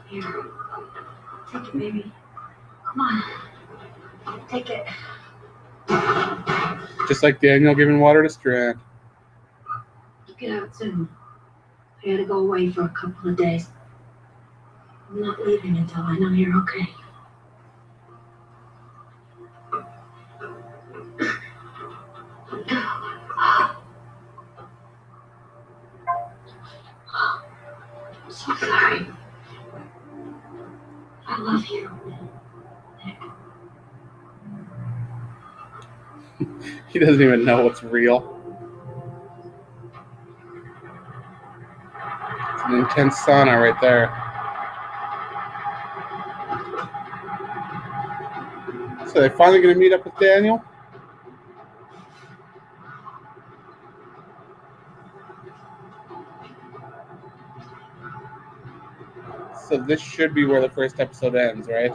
Here. Take it, baby. Come on. Take it. Just like Daniel giving water to Strand. get out soon. I gotta go away for a couple of days. I'm not leaving until I know you're okay. I'm so sorry. I love you. He doesn't even know what's real. It's an intense sauna right there. So they're finally going to meet up with Daniel? So this should be where the first episode ends, right?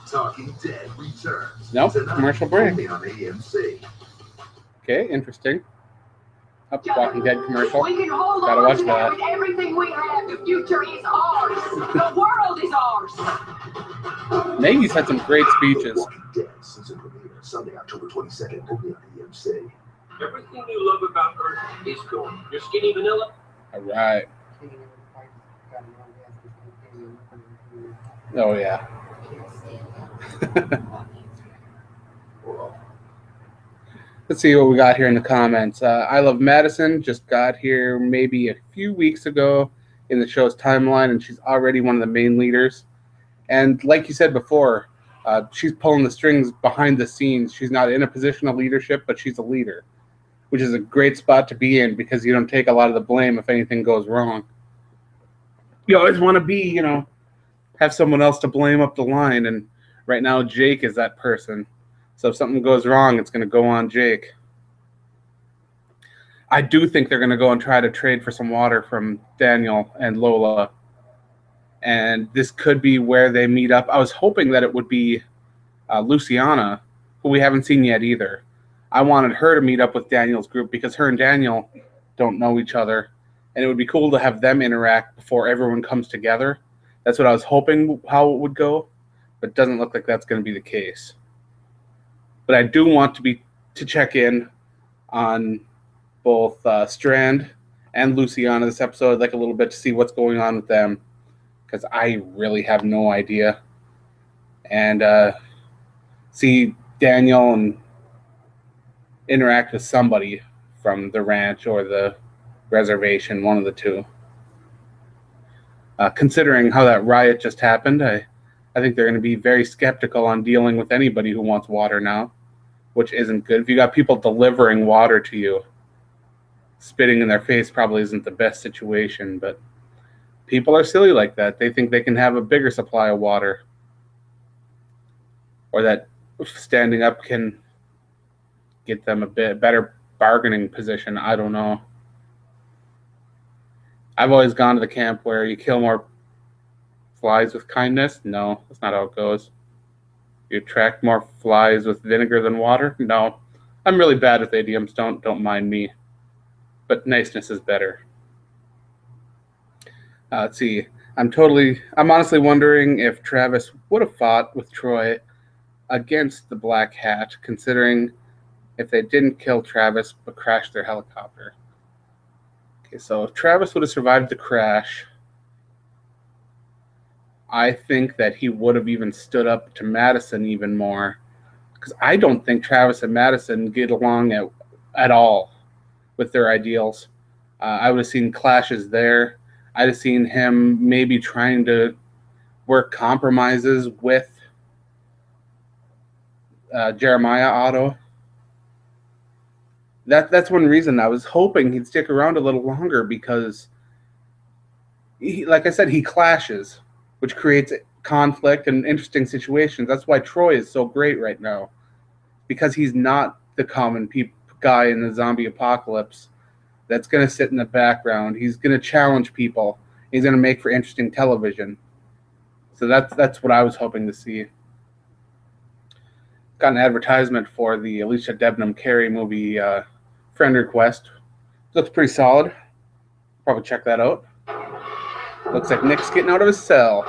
Talking Dead returns. Nope, commercial break. Only on AMC. Okay, interesting. Walking Dead commercial. We can hold Gotta on watch to that. with everything we have. The future is ours. The world is ours. Maggie's had some great speeches. Walking Dead season premiere Sunday, October 22nd, only on AMC. Everything you love about Earth is gone. Your skinny vanilla? All right. Oh, yeah. Let's see what we got here in the comments. I Love Madison just got here maybe a few weeks ago in the show's timeline, and she's already one of the main leaders. And like you said before, she's pulling the strings behind the scenes. She's not in a position of leadership, but she's a leader, which is a great spot to be in because you don't take a lot of the blame if anything goes wrong. You always want to be, have someone else to blame up the line, and right now Jake is that person. So if something goes wrong, it's going to go on Jake. I do think they're going to go and try to trade for some water from Daniel and Lola. And this could be where they meet up. I was hoping that it would be Luciana, who we haven't seen yet either. I wanted her to meet up with Daniel's group because her and Daniel don't know each other. And it would be cool to have them interact before everyone comes together. That's what I was hoping how it would go. But it doesn't look like that's going to be the case. But I do want to check in on both Strand and Luciana this episode. I'd like a little bit to see what's going on with them because I really have no idea. And see Daniel and interact with somebody from the ranch or the reservation, one of the two. Considering how that riot just happened, I think they're going to be very skeptical on dealing with anybody who wants water now, which isn't good. If you got people delivering water to you, spitting in their face probably isn't the best situation, but people are silly like that. They think they can have a bigger supply of water, or that standing up can get them a bit better bargaining position. I don't know. I've always gone to the camp where you kill more flies with kindness. No, that's not how it goes. You attract more flies with vinegar than water. No, I'm really bad with idioms. Don't mind me. But niceness is better. Let's see. I'm honestly wondering if Travis would have fought with Troy against the Black Hat, considering if they didn't kill Travis but crashed their helicopter. Okay, so if Travis would have survived the crash, I think that he would have even stood up to Madison even more, because I don't think Travis and Madison get along at all with their ideals. I would have seen clashes there. I'd have seen him maybe trying to work compromises with Jeremiah Otto. That's one reason I was hoping he'd stick around a little longer, because like I said, he clashes, which creates conflict and interesting situations. That's why Troy is so great right now, because he's not the common guy in the zombie apocalypse that's going to sit in the background. He's going to challenge people. He's going to make for interesting television. So that's what I was hoping to see. Got an advertisement for the Alicia Debnam Carey movie, Friend Request. Looks pretty solid. Probably check that out. Looks like Nick's getting out of his cell.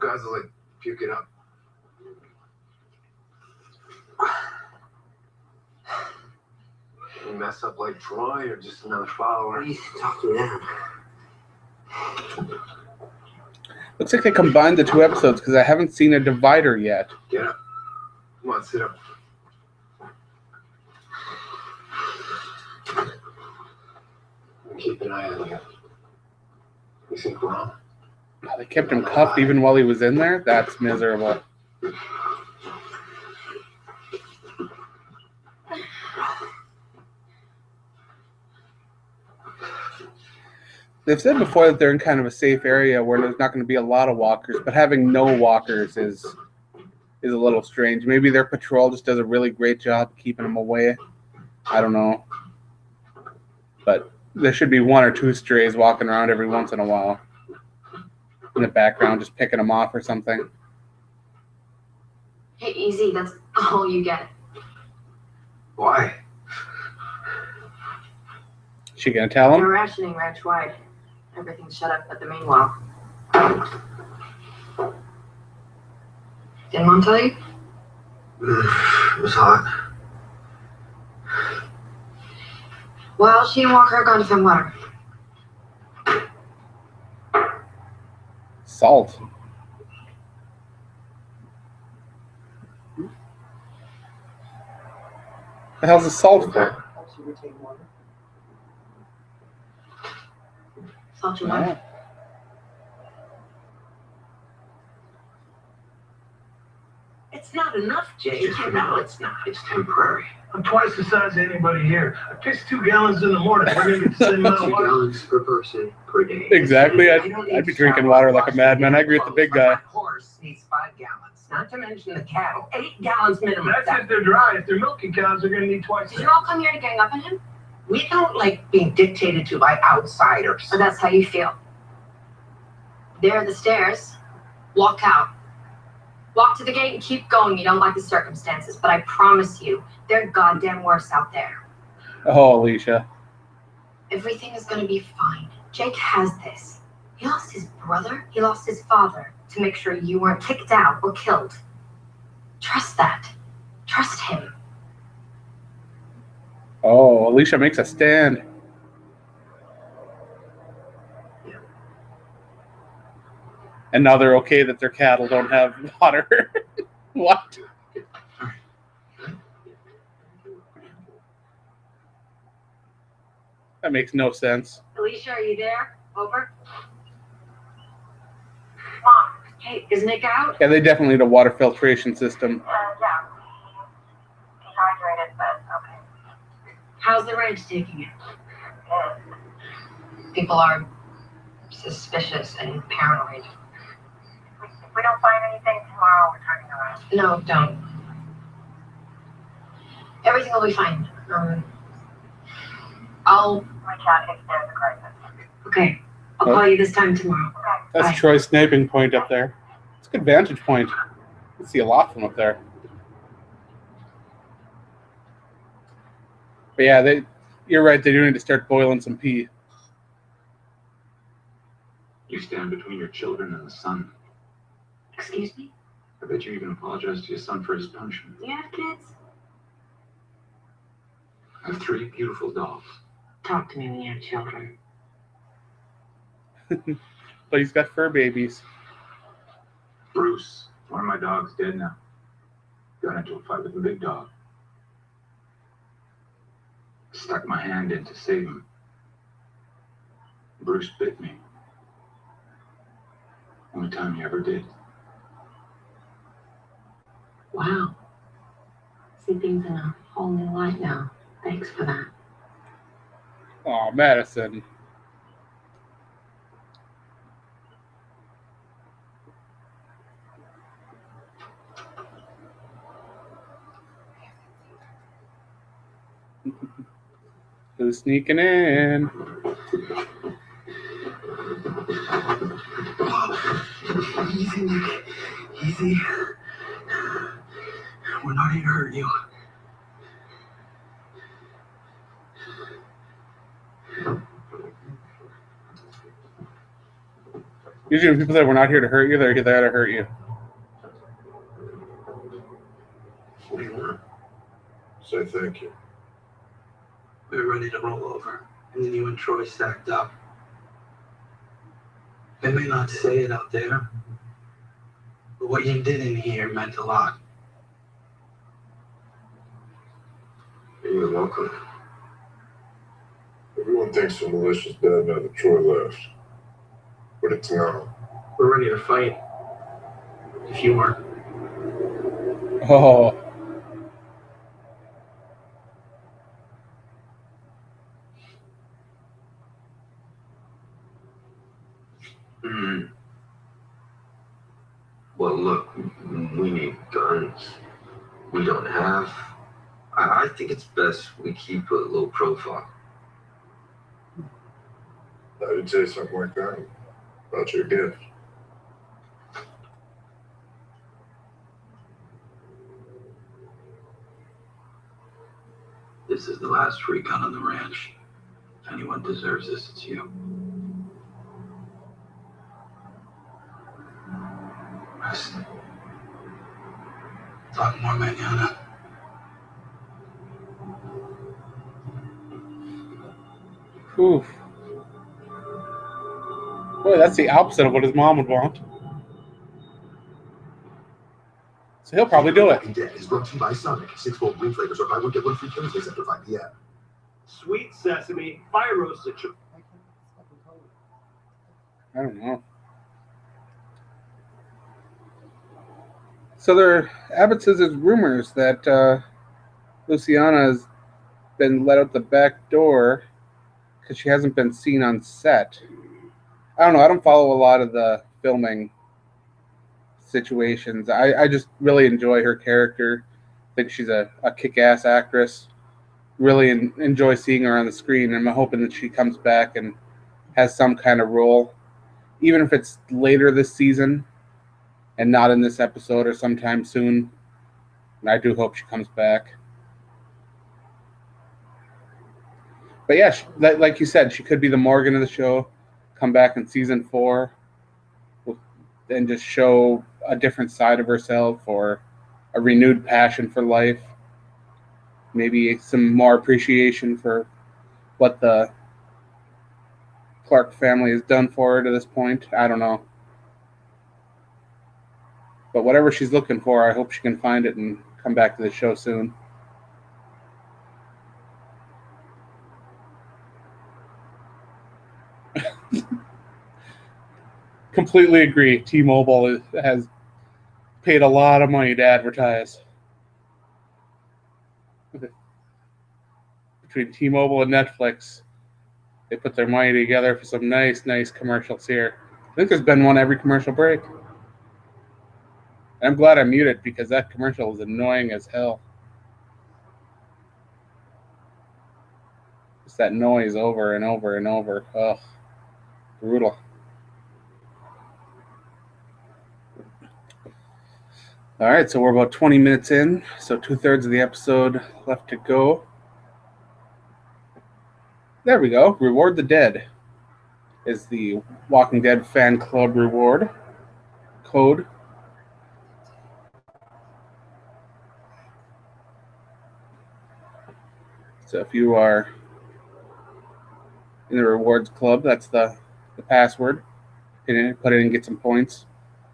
guys will like puke it up. You mess up like Troy or just another follower? Please talk me down. Looks like they combined the 2 episodes because I haven't seen a divider yet. Get up. Come on, sit up. Keep an eye on you. You think we're on? Oh, they kept him cuffed even while he was in there? That's miserable. They've said before that they're in kind of a safe area where there's not going to be a lot of walkers, but having no walkers is a little strange. Maybe their patrol just does a really great job keeping them away. I don't know. But there should be 1 or 2 strays walking around every once in a while in the background, just picking them off or something. Hey, easy. That's all you get. Why? She gonna tell They're him? rationing ranch-wide. Everything's shut up at the main well. Didn't Mom tell you? It was hot. Well, she didn't walk her gun to find water. Salt. The hell's the salt for? Salt your water. It's not enough, Jake. You know it's not. It's temporary. I'm twice the size of anybody here. I pissed 2 gallons in the morning. We're gonna get the same amount 2 of water. gallons per person per day. Exactly. I'd be drinking water like a madman. I agree with the big guy. My horse needs 5 gallons, not to mention the cattle. 8 gallons minimum. That's if they're dry. If they're milking cows, they're gonna need twice Did that. you all come here to gang up on him? We don't like being dictated to by outsiders. Or that's how you feel? There are the stairs. Walk out. Walk to the gate and keep going. You don't like the circumstances, but I promise you, they're goddamn worse out there. Oh, Alicia. Everything is gonna be fine. Jake has this. He lost his brother. He lost his father to make sure you weren't kicked out or killed. Trust that. Trust him. Oh, Alicia makes a stand. And now they're okay that their cattle don't have water. What? That makes no sense. Alicia, are you there? Over. Mom. Hey, is Nick out? Yeah, they definitely need a water filtration system. Yeah. Dehydrated, but okay. How's the ranch taking it? People are suspicious and paranoid. If we don't find anything tomorrow, we're turning around. No, don't. Everything will be fine. I'll reach out if there's a crisis. Okay. I'll call you this time tomorrow. That's Bye. Troy's sniping point up there. It's a good vantage point. You can see a lot from up there. But yeah, you're right. They do need to start boiling some pea. You stand between your children and the sun. Excuse me? I bet you even apologize to your son for his punishment. Do you have kids? I have 3 beautiful dogs. Talk to me when you have children. But he's got fur babies. Bruce, one of my dogs, dead now. Got into a fight with a big dog. Stuck my hand in to save him. Bruce bit me. Only time he ever did. Wow. See things in a whole new light now. Thanks for that. Oh, Madison. Who's sneaking in? Easy, Nick. Easy. We're not here to hurt you. Usually when people say we're not here to hurt you, they're there to hurt you. What do you want? Say thank you. We were ready to roll over, and then you and Troy stacked up. They may not say it out there, but what you did in here meant a lot. You're welcome. Everyone thinks the militia's dead now that Troy left. But it's not. We're ready to fight. If you weren't. Oh, Well, look, we need guns. We don't have. I think it's best we keep a low profile. I did say something like that about your gift. This is the last free gun on the ranch. If anyone deserves this, it's you. Rest. Talk more, mañana. oof. Boy, that's the opposite of what his mom would want. So he'll probably do it. Undead is brought to you by Sonic. 6 gold green flavors or buy one get one free Thursdays after 5 p.m. Sweet sesame, fire roasted. I don't know. So Abbott says there's rumors that Luciana has been let out the back door because she hasn't been seen on set. I don't know. I don't follow a lot of the filming situations. I just really enjoy her character. I think she's a kick-ass actress. Really enjoy seeing her on the screen. I'm hoping that she comes back and has some kind of role, even if it's later this season and not in this episode or sometime soon. And I do hope she comes back. But yeah, like you said, she could be the Morgan of the show, come back in season 4, and just show a different side of herself or a renewed passion for life. Maybe some more appreciation for what the Clark family has done for her to this point. I don't know. But whatever she's looking for, I hope she can find it and come back to the show soon. Completely agree. T-Mobile has paid a lot of money to advertise. Between T-Mobile and Netflix, they put their money together for some nice commercials here. I think there's been one every commercial break. I'm glad I muted because that commercial is annoying as hell. Just that noise over and over and over. Ugh. Brutal. All right, so we're about 20 minutes in, so 2/3 of the episode left to go. There we go. Reward the Dead is the Walking Dead fan club reward code. So if you are in the rewards club, that's the password. Put it in and get some points.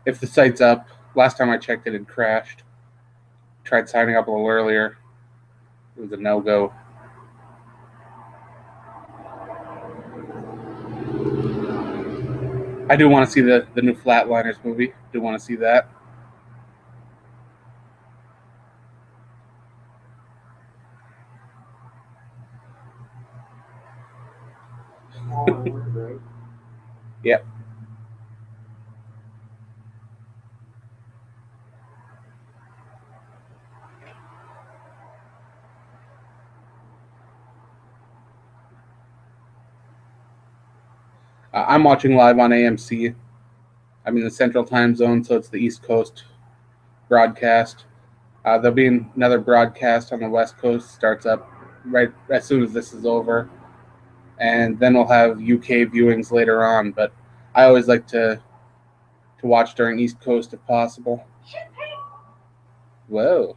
If the site's up, last time I checked it had crashed. Tried signing up a little earlier. It was a no-go. I do want to see the new Flatliners movie. Do want to see that. Yep. I'm watching live on AMC. I'm in the Central Time Zone, so it's the East Coast broadcast. There'll be another broadcast on the West Coast. Starts up right as soon as this is over. And then we'll have UK viewings later on. But I always like to to watch during East Coast if possible. Whoa.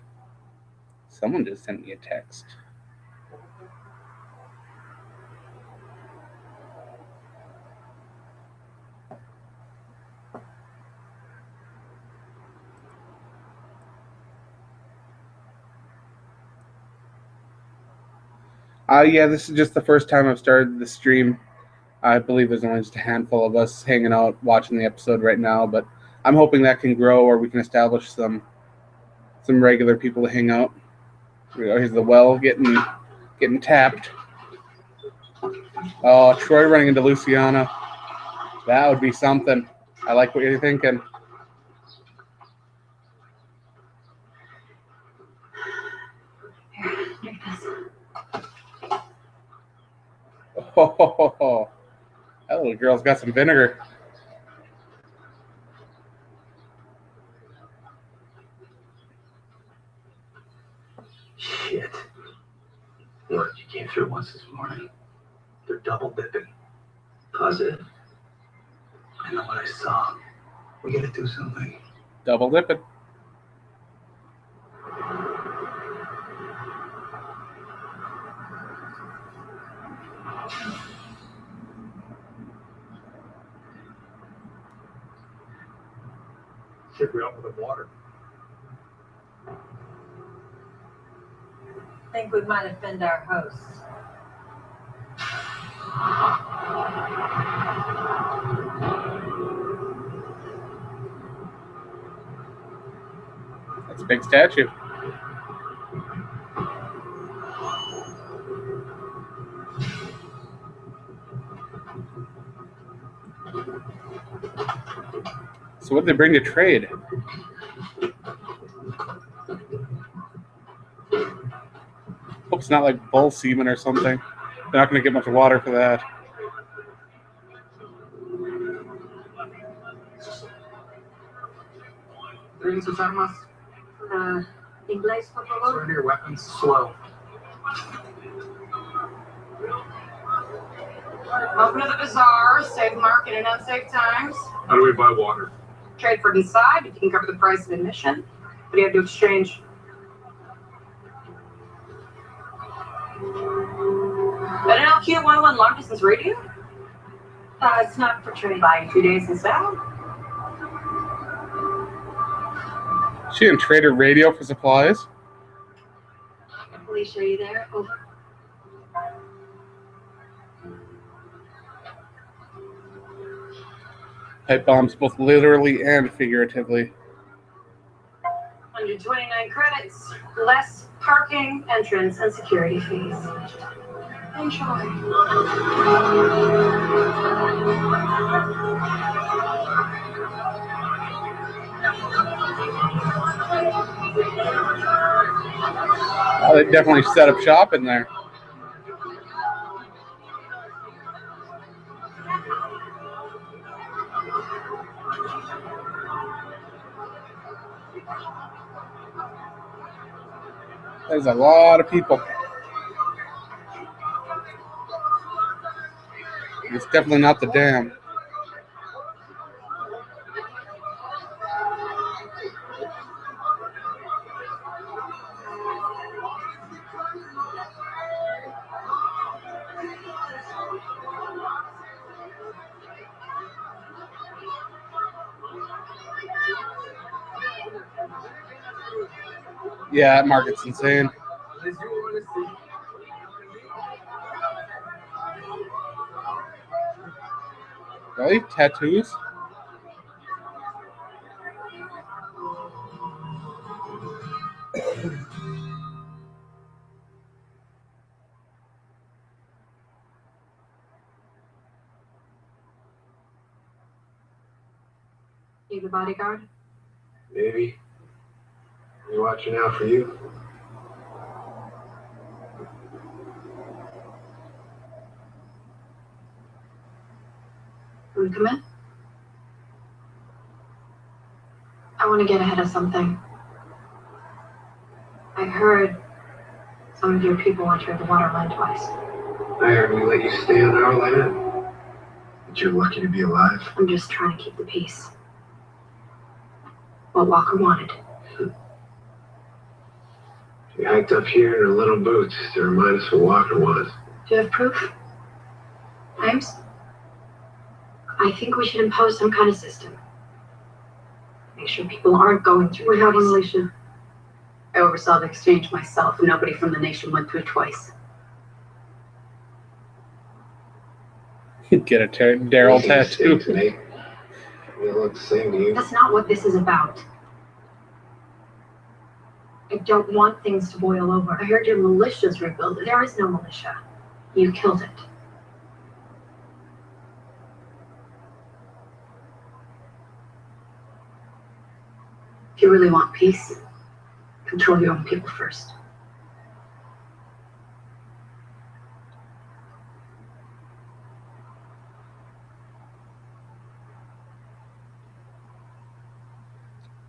Someone just sent me a text. Yeah, this is just the first time I've started the stream. I believe there's only just a handful of us hanging out watching the episode right now, but I'm hoping that can grow or we can establish some regular people to hang out. Here's the well getting tapped. Oh, Troy running into Luciana. That would be something. I like what you're thinking. Here, drink this. Oh, that little girl's got some vinegar. Shit. Look, you came through once this morning. They're double dipping. Positive. I know what I saw. We gotta do something. Double dipping. Should we open the water? I think we might offend our hosts. That's a big statue. So what did they bring to trade? Hope it's not like bull semen or something. They're not going to get much water for that. ¿Tienen sus armas? Inglés, por favor. Surrender your weapons. Slow. Welcome to the bazaar. Safe market and unsafe times. How do we buy water? Trade for inside if you can cover the price of admission. But you have to exchange. But an LQ-11 long distance radio? It's not for trade. Buying 2 days in South. She didn't trade her radio for supplies. Alicia, are you there? Over. Pipe bombs both literally and figuratively. 129 credits, less parking, entrance, and security fees. Enjoy. Oh, they definitely set up shop in there. There's a lot of people. It's definitely not the dam. Yeah, that market's insane. Really? Tattoos? You the bodyguard? Maybe. We're watching out for you. Will you come in? I want to get ahead of something. I heard some of your people entered the water line twice. I heard we let you stay on our land. But you're lucky to be alive. I'm just trying to keep the peace. what Walker wanted. She hiked up here in her little boots to remind us what Walker was. Do you have proof? James? I think we should impose some kind of system. Make sure people aren't going through We have one, twice. Alicia. I oversaw the exchange myself, and nobody from the nation went through twice. Get a Daryl tattoo. Nate. They look the same to you. That's not what this is about. I don't want things to boil over. I heard your militia's rebuilding. There is no militia. You killed it. If you really want peace, control your own people first.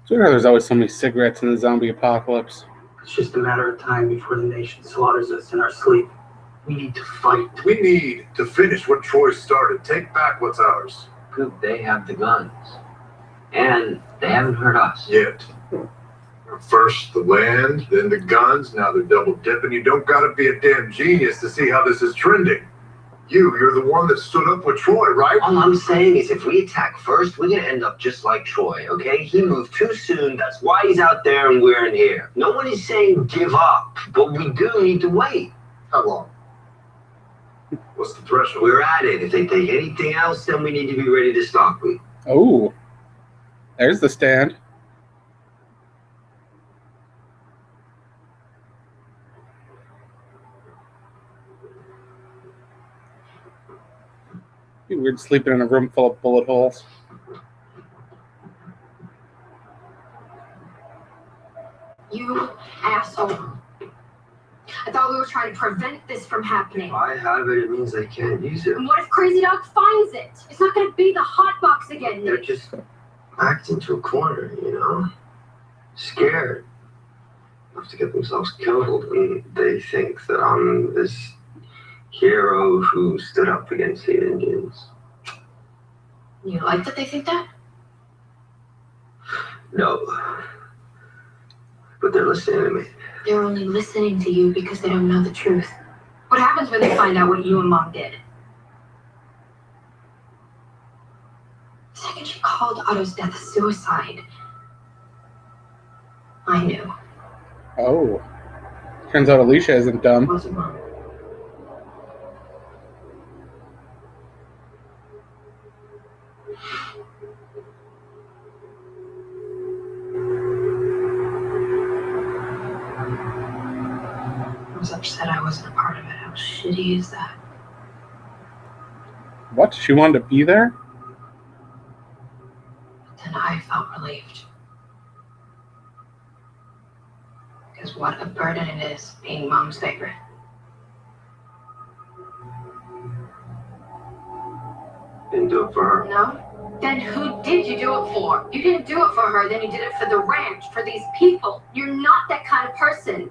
So there's always so many cigarettes in the zombie apocalypse. It's just a matter of time before the nation slaughters us in our sleep. We need to fight. We need to finish what Troy started. Take back what's ours. Good, they have the guns. And they haven't hurt us. Yet. First the land, then the guns, now they're double dipping. You don't gotta be a damn genius to see how this is trending. You're the one that stood up with Troy, right? All I'm saying is if we attack first, we're gonna end up just like Troy, okay? He moved too soon, that's why he's out there and we're in here. No one is saying give up, but we do need to wait. How long? What's the threshold? We're at it. If they take anything else, then we need to be ready to stop it. Oh, there's the stand. Be weird sleeping in a room full of bullet holes. You asshole. I thought we were trying to prevent this from happening. If I have it, it means they can't use it. And what if Crazy Dog finds it? It's not going to be the hot box again, They're Nick. just backed into a corner, you know? Scared. Have to get themselves killed, and they think that I'm this hero who stood up against the Indians. You like that they think that? No. But they're listening to me. They're only listening to you because they don't know the truth. What happens when they find out what you and Mom did? The second she called Otto's death a suicide, I knew. Oh. Turns out Alicia isn't dumb. Was it, Mom? I was upset I wasn't a part of it. How shitty is that? What? She wanted to be there? But then I felt relieved. Because what a burden it is being Mom's favorite. Didn't do it for her. No? Then who did you do it for? You didn't do it for her, then you did it for the ranch, for these people. You're not that kind of person.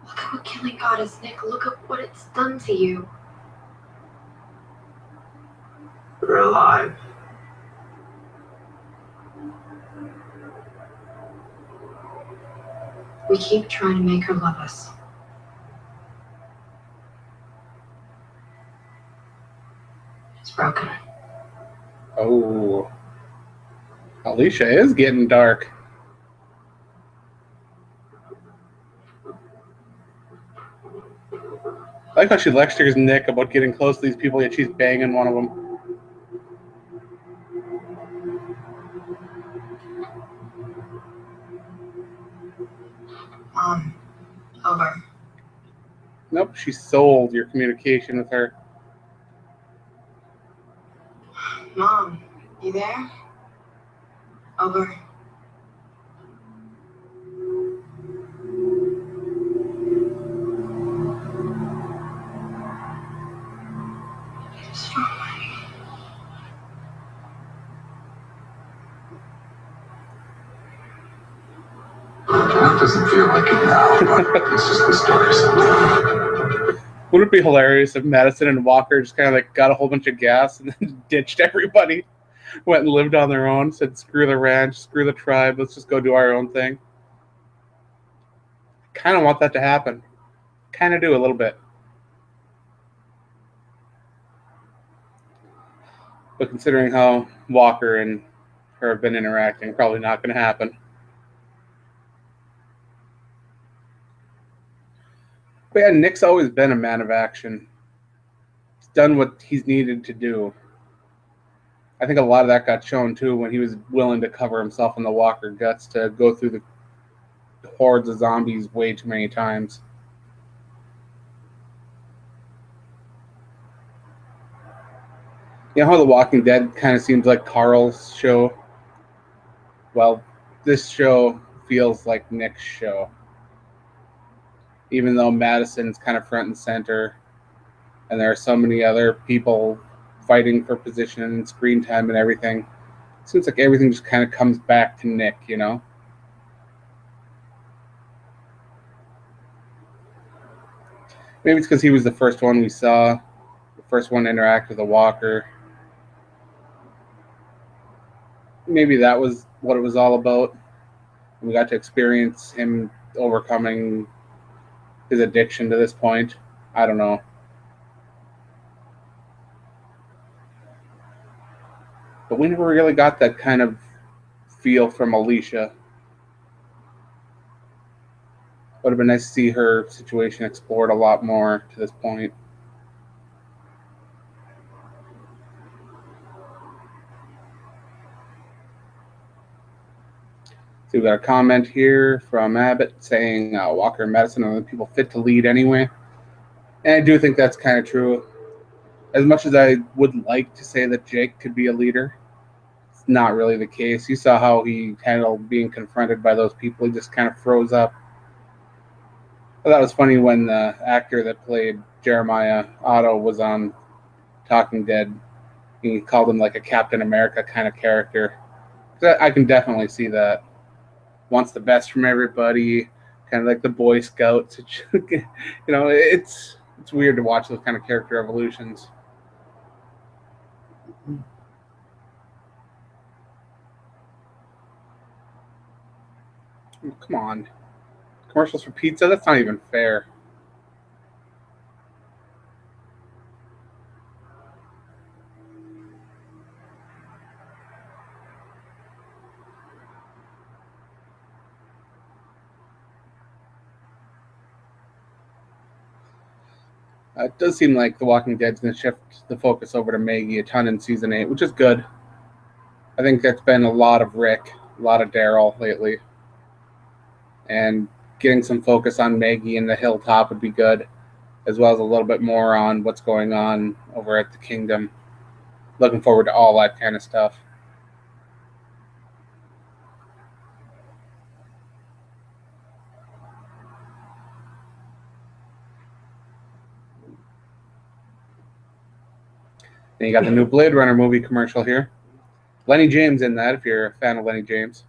Look at what killing God is, Nick. Look at what it's done to you. We're alive. We keep trying to make her love us. It's broken. Oh. Alicia is getting dark. I like how she lectures Nick about getting close to these people, yet she's banging one of them. Mom, over. Nope, she sold your communication with her. Mom, you there? Over. It doesn't feel like it now, but this is the story sometimes. Would it be hilarious if Madison and Walker just kind of like got a whole bunch of gas and then ditched everybody, went and lived on their own, said screw the ranch, screw the tribe, let's just go do our own thing? Kind of want that to happen. Kind of do a little bit. But considering how Walker and her have been interacting, probably not going to happen. But yeah, Nick's always been a man of action. He's done what he's needed to do. I think a lot of that got shown too when he was willing to cover himself in the Walker guts to go through the hordes of zombies way too many times. You know how The Walking Dead kind of seems like Carl's show? Well, this show feels like Nick's show. Even though Madison's kind of front and center, and there are so many other people fighting for position and screen time and everything, it seems like everything just kind of comes back to Nick, you know? Maybe it's because he was the first one we saw, the first one to interact with a walker. Maybe that was what it was all about. We got to experience him overcoming his addiction to this point. I don't know. But we never really got that kind of feel from Alicia. Would have been nice to see her situation explored a lot more to this point. So we got a comment here from Abbott saying Walker and Madison are the people fit to lead anyway. And I do think that's kind of true. As much as I would like to say that Jake could be a leader, it's not really the case. You saw how he handled being confronted by those people. He just kind of froze up. I thought it was funny when the actor that played Jeremiah Otto was on Talking Dead. He called him like a Captain America kind of character. I can definitely see that. Wants the best from everybody, kind of like the Boy Scouts. You know, it's weird to watch those kind of character evolutions. Oh, come on. Commercials for pizza? That's not even fair. It does seem like The Walking Dead's going to shift the focus over to Maggie a ton in Season 8, which is good. I think that's been a lot of Rick, a lot of Daryl lately. And getting some focus on Maggie and the Hilltop would be good, as well as a little bit more on what's going on over at the Kingdom. Looking forward to all that kind of stuff. Then you got the new Blade Runner movie commercial here. Lenny James in that, if you're a fan of Lenny James.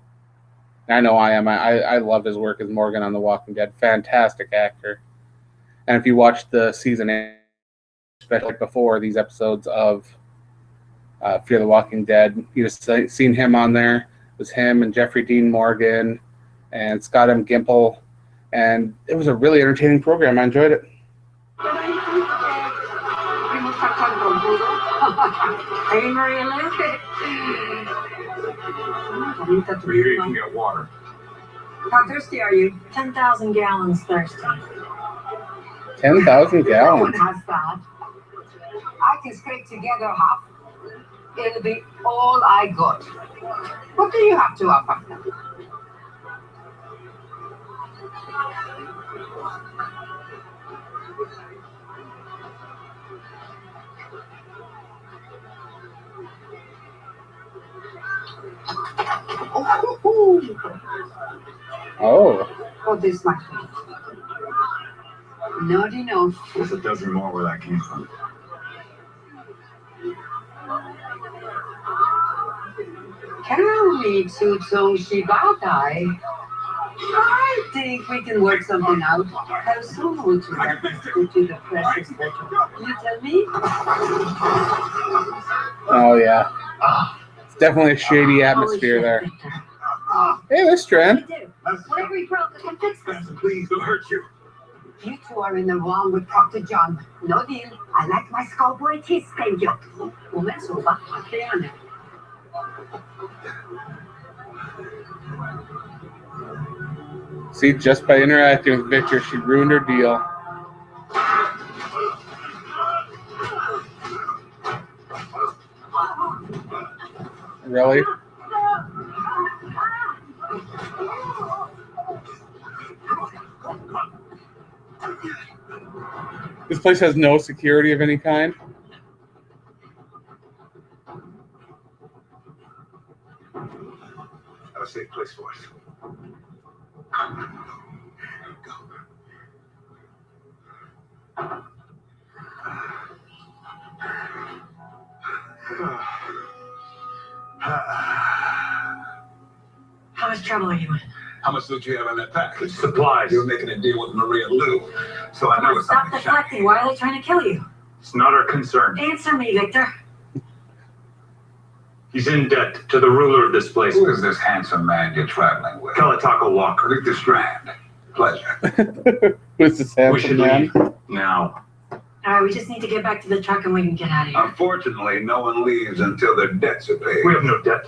I know I am. I love his work as Morgan on The Walking Dead. Fantastic actor. And if you watched the Season 8, especially before these episodes of Fear the Walking Dead, you've seen him on there. It was him and Jeffrey Dean Morgan and Scott M. Gimple. And it was a really entertaining program. I enjoyed it. Hey, Maria Liz. Where you can get water. How thirsty are you? 10,000 gallons thirsty. 10,000 No gallons. one has that. I can scrape together half. It'll be all I got. What do you have to offer? Oh. Oh, this much. Not enough. There's a dozen more where that came from. Carol needs to so Shibatai. I think we can work something out. How soon would you like us to go to the precious letter? You tell me? Oh, yeah. It's definitely a shady atmosphere there. Hey, there's Strand. Whatever he broke, I can fix this. Please, don't hurt you. You two are in the wrong with Proctor John. No deal. I like my schoolboy kiss, thank you. Umesuba, Adriana. See, just by interacting with Victor, she ruined her deal. Really? This place has no security of any kind. Have a safe place for us. How much trouble are you in? How much loot do you have in that pack? It's supplies. You're making a deal with Maria Lou, so I know it's Stop something deflecting. Why are they trying to kill you? It's not our concern. Answer me, Victor. He's in debt to the ruler of this place. Who is this handsome man you're traveling with? Kalataka Walker. Victor Strand. Pleasure. Who's this We should handsome man? leave now. All right, we just need to get back to the truck and we can get out of here. Unfortunately, no one leaves until their debts are paid. We have no debt.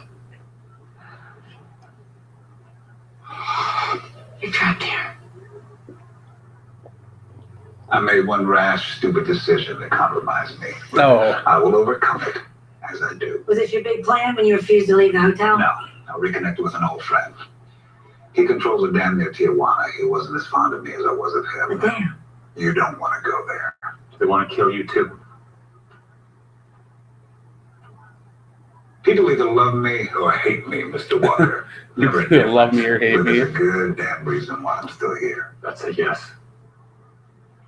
You're trapped here. I made one rash, stupid decision that compromised me. No. I will overcome it, as I do. Was this your big plan when you refused to leave the hotel? No, I reconnected with an old friend. He controls a dam near Tijuana. He wasn't as fond of me as I was of The him. dam. You don't want to go there. They want to kill you too. People either love me or hate me, Mr. Walker. Never a Either love me difference. or hate But there's me. a good damn reason why I'm still here. That's a yes.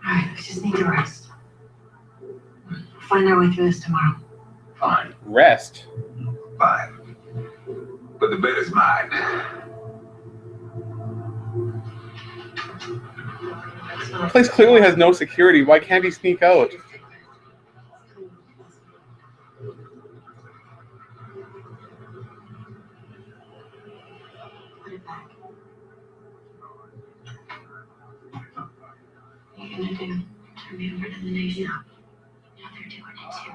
All right, we just need to rest. We'll find our way through this tomorrow. Fine. Rest. Fine. But the bed is mine. The place clearly has no security. Why can't he sneak out? Put it back. What are you gonna do? Turn me over to the nation? No, they're doing it too.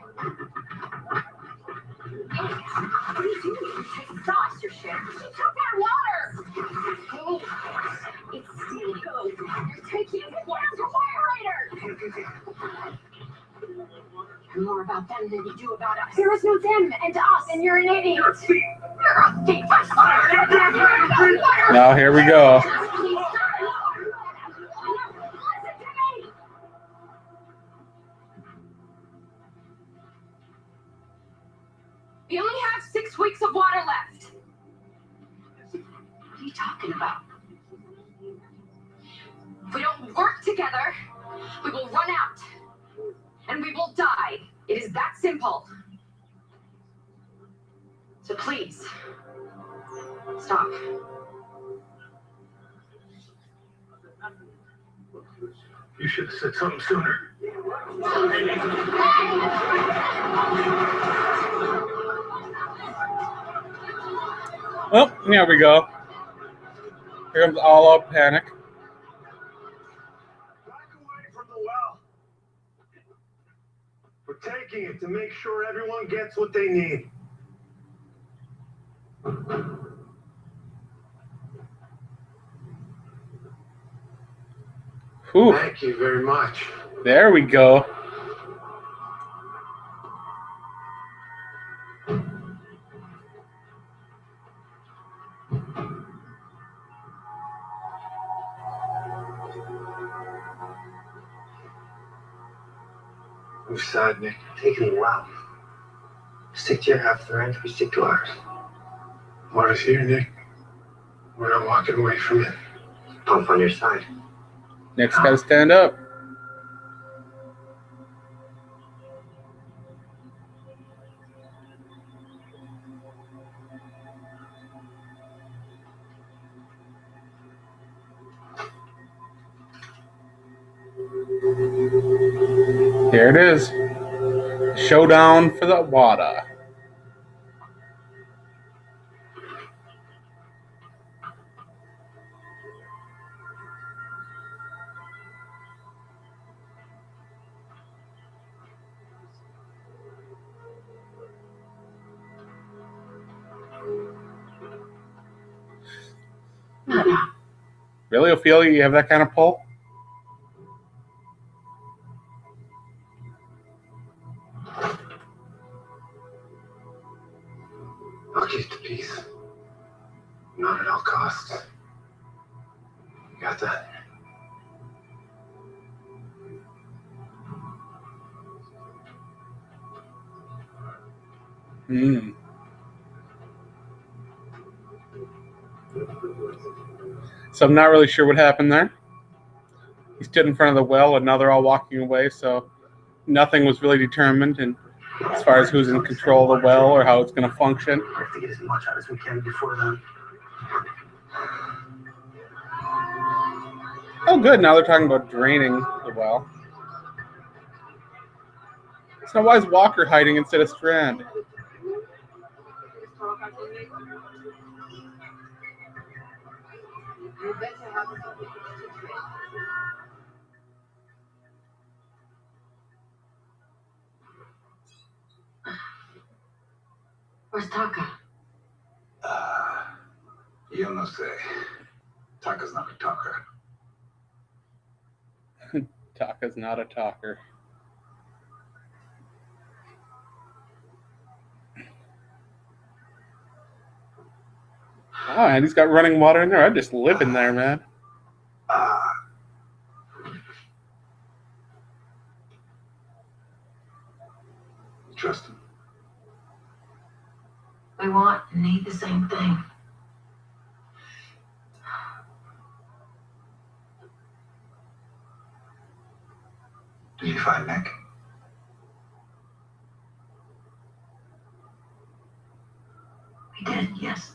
What are you doing? Take sauce, your shit. She took that water! Hey, it's still good. You're taking it down the generator! You're more about them than you do about us. There is no them and us, and you're an idiot. You're a thief. You're a thief. Now here we go. We only have 6 weeks of water left. What are you talking about? If we don't work together, we will run out. And we will die. It is that simple. So please, stop. You should have said something sooner. Oh, here we go. Here comes all out panic. Back away from the well. We're taking it to make sure everyone gets what they need. Whew, Thank you very much. there we go. Move aside, Nick. Taking a while. Stick to your half of the ranch, we stick to ours. Water's here, Nick. We're not walking away from it. Pump on your side. Nick's got to stand up. Here it is. Showdown for the water. Really, Ophelia, you have that kind of pull? I'll keep the peace. Not at all costs. You got that? Hmm. So I'm not really sure what happened there. He stood in front of the well, and now they're all walking away, so nothing was really determined and as far as who's in control of the well or how it's going to function. We have to get as much out as we can before then. Oh, good. Now they're talking about draining the well. So why is Walker hiding instead of Strand? Where's Taka? Yo no sé. Taka's not a talker. Taka's not a talker. Oh, and he's got running water in there. I'd just live in there, man. Trust him. We want and need the same thing. Did you find Nick? We did, yes.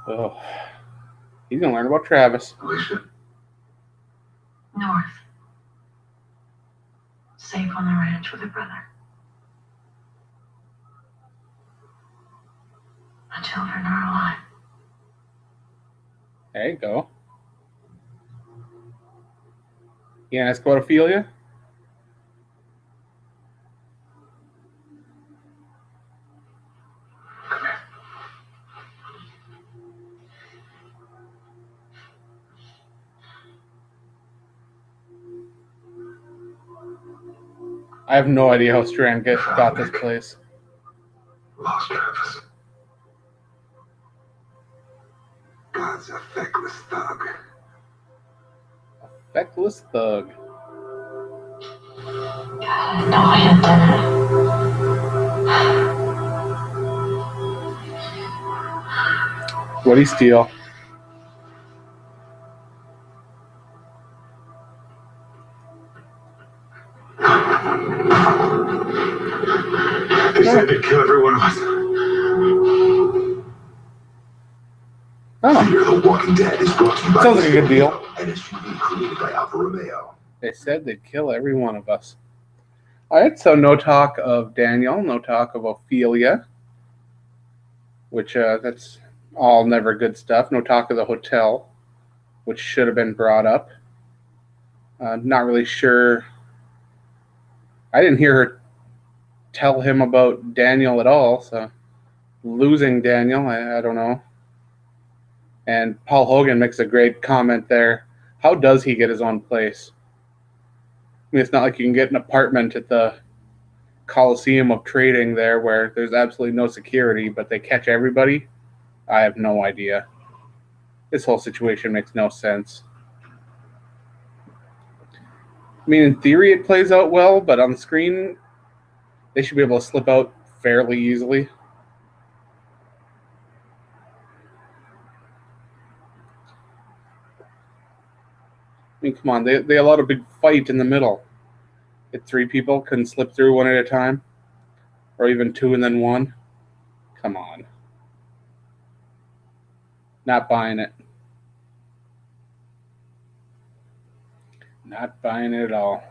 Oh, he's gonna learn about Travis. Alicia? North. Safe on the ranch with her brother. The children are alive. There you go. You gonna ask about Ophelia? I have no idea how Strand got this place. Lost Travis. God's a feckless thug. Feckless thug. No, I had done What'd he steal? They said they'd kill every one of us. Oh, Fear the Walking Dead is brought to you by sounds like a good deal. an SUV created by Alfa Romeo. They said they'd kill every one of us. All right, so no talk of Daniel, no talk of Ophelia, which that's all never good stuff. No talk of the hotel, which should have been brought up. Not really sure. I didn't hear her tell him about Daniel at all, so losing Daniel, I don't know. And Paul Hogan makes a great comment there. How does he get his own place? I mean, it's not like you can get an apartment at the Coliseum of Trading there where there's absolutely no security, but they catch everybody. I have no idea. This whole situation makes no sense. I mean, in theory, it plays out well, but on the screen, they should be able to slip out fairly easily. I mean, come on, they allowed a big fight in the middle. If 3 people couldn't slip through one at a time, or even 2 and then 1. Come on. Not buying it. Not buying it at all.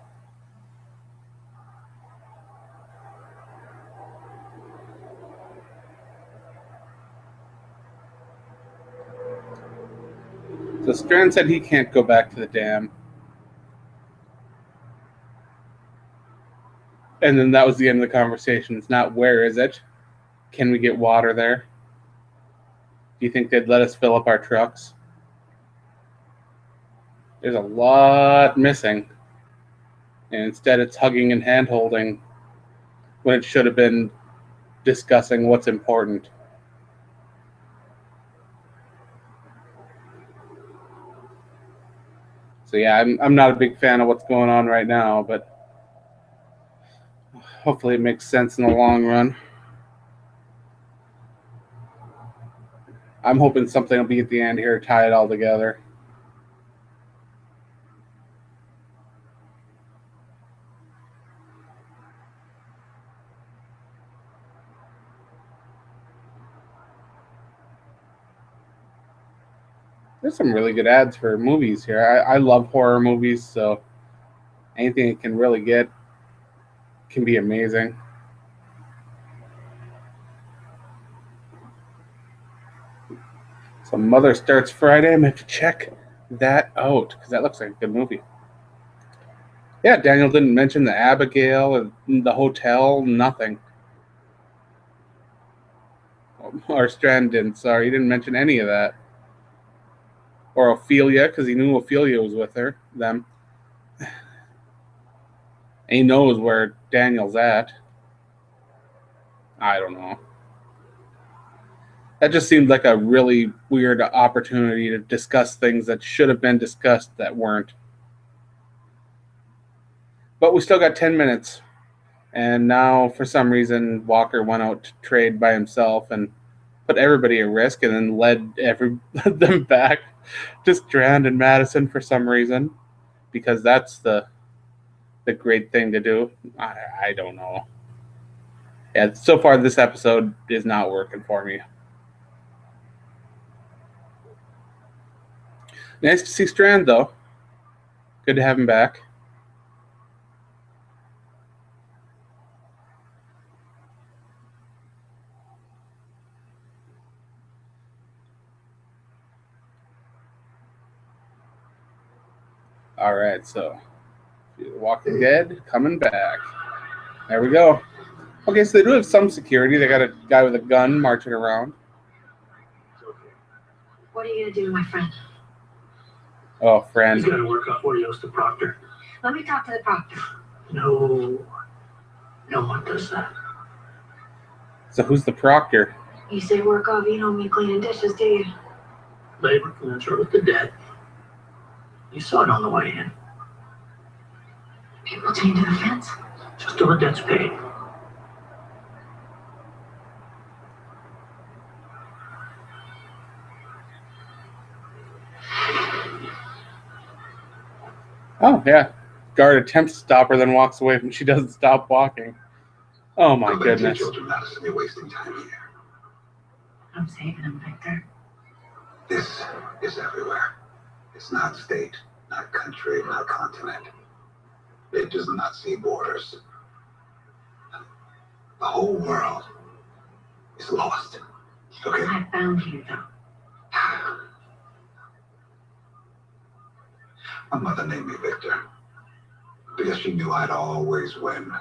So Strand said he can't go back to the dam. And then that was the end of the conversation. It's not where is it? Can we get water there? Do you think they'd let us fill up our trucks? There's a lot missing. And instead it's hugging and hand-holding when it should have been discussing what's important. So yeah, I'm not a big fan of what's going on right now, but hopefully it makes sense in the long run. I'm hoping something will be at the end here to tie it all together. There's some really good ads for movies here. I love horror movies, so anything it can really get can be amazing. So Mother starts Friday. I'm going to have to check that out because that looks like a good movie. Yeah, Daniel didn't mention the Abigail or the hotel, nothing. Or Strand didn't, sorry. He didn't mention any of that. Or Ophelia, because he knew Ophelia was with them. And he knows where Daniel's at. I don't know. That just seemed like a really weird opportunity to discuss things that should have been discussed that weren't. But we still got 10 minutes. And now, for some reason, Walker went out to trade by himself and put everybody at risk and then led them back to Strand and Madison for some reason. Because that's the great thing to do. I don't know. Yeah, so far this episode is not working for me. Nice to see Strand, though. Good to have him back. All right, so Walking Dead coming back. There we go. Okay, so they do have some security. They got a guy with a gun marching around. What are you gonna do, my friend? Oh, friend. He's gotta work off Oreos to Proctor. Let me talk to the proctor. No one does that. So who's the proctor? You say work off, you don't mean cleaning dishes, do you? Labor commensurate with the debt. You saw it on the way in. People chained to the fence. Just till the debt's paid. Oh, yeah. Guard attempts to stop her, then walks away when she doesn't stop walking. Oh, my goodness. Children, Madison, you're wasting time here. I'm saving him, Victor. This is everywhere. It's not state, not country, not continent. It does not see borders. The whole world is lost. Okay? I found you, though. My mother named me Victor because she knew I'd always win.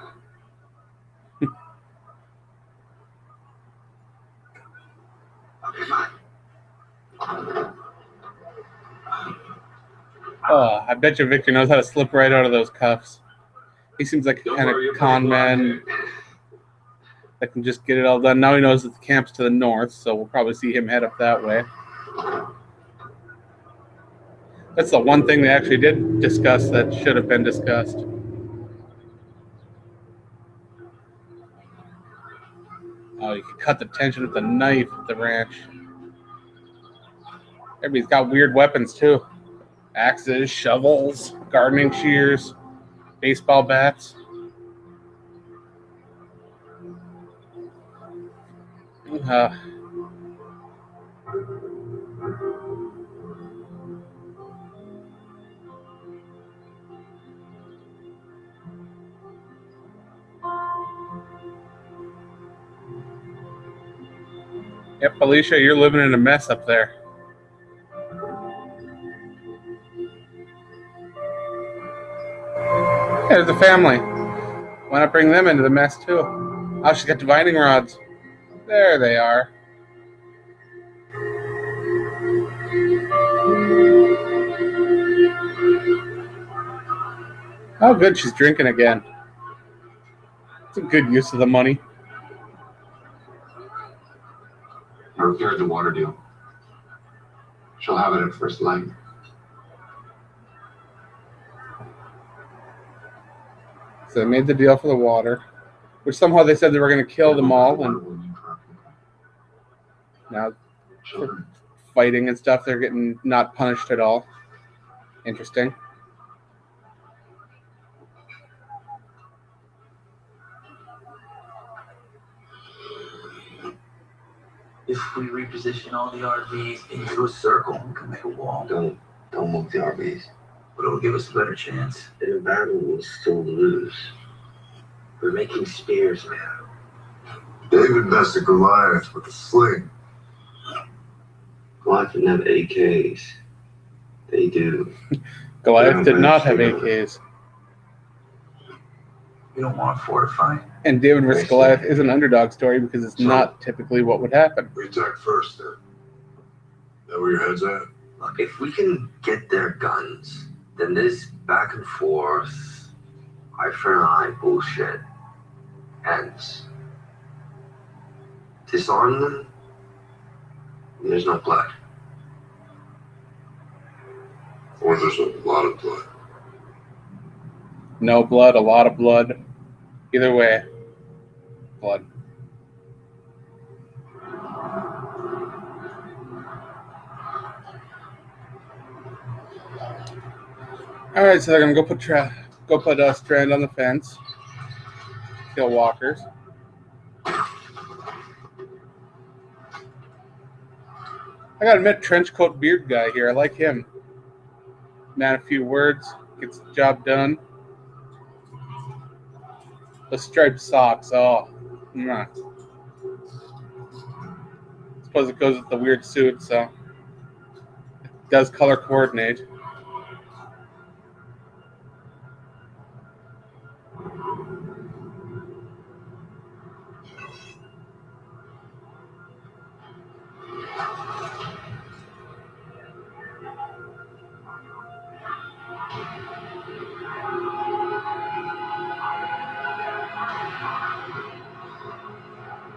Okay, fine. Oh, I bet you Victor knows how to slip right out of those cuffs. He seems like a kind of con man that can just get it all done. Now he knows that the camp's to the north, so we'll probably see him head up that way. That's the one thing they actually did discuss that should have been discussed. Oh, you can cut the tension with a knife at the ranch. Everybody's got weird weapons, too. Axes, shovels, gardening shears, baseball bats. Yep, Alicia, you're living in a mess up there. There's the family. Why not bring them into the mess too? Oh, she's got divining rods. There they are. Oh, good, she's drinking again. It's a good use of the money. I repaired the water deal. She'll have it at first light. So they made the deal for the water, which somehow they said they were going to kill them all, and now for fighting and stuff, they're getting not punished at all. Interesting. If we reposition all the RVs into a circle, we can make a wall. Don't move the RVs. But it'll give us a better chance. In a battle, we'll still lose. We're making spears, man. David bested Goliath with a sling. Goliath didn't have AKs. They do. Goliath did not have AKs. We don't want to fortify. And David versus Goliath is an underdog story because it's not typically what would happen. We attack first, then. Is that where your head's at? Look, if we can get their guns, then this back and forth, eye for an eye bullshit ends. Disarm them, and there's no blood. Or there's a lot of blood. No blood, a lot of blood. Either way, blood. All right, so they're gonna go put Strand on the fence, kill walkers. I gotta admit, trenchcoat beard guy here. I like him. Man, a few words, gets the job done. The striped socks. Oh, nah. Suppose it goes with the weird suit, so it does color coordinate.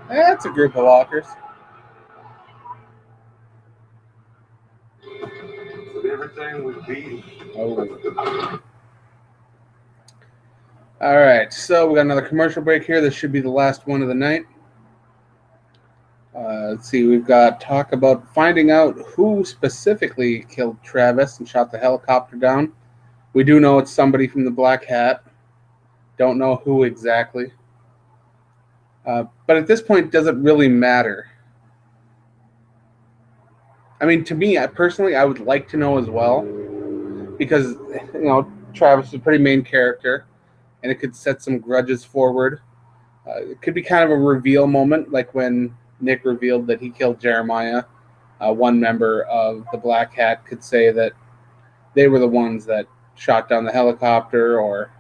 That's a group of walkers. With everything we've beaten. Oh. All right, so we got another commercial break here. This should be the last one of the night. Let's see, we've got talk about finding out who specifically killed Travis and shot the helicopter down. We do know it's somebody from the Black Hat. Don't know who exactly. But at this point, does it really matter? I mean, to me, personally, I would like to know as well. Because, Travis is a pretty main character. And it could set some grudges forward. It could be kind of a reveal moment, like when Nick revealed that he killed Jeremiah. One member of the Black Hat could say that they were the ones that shot down the helicopter, or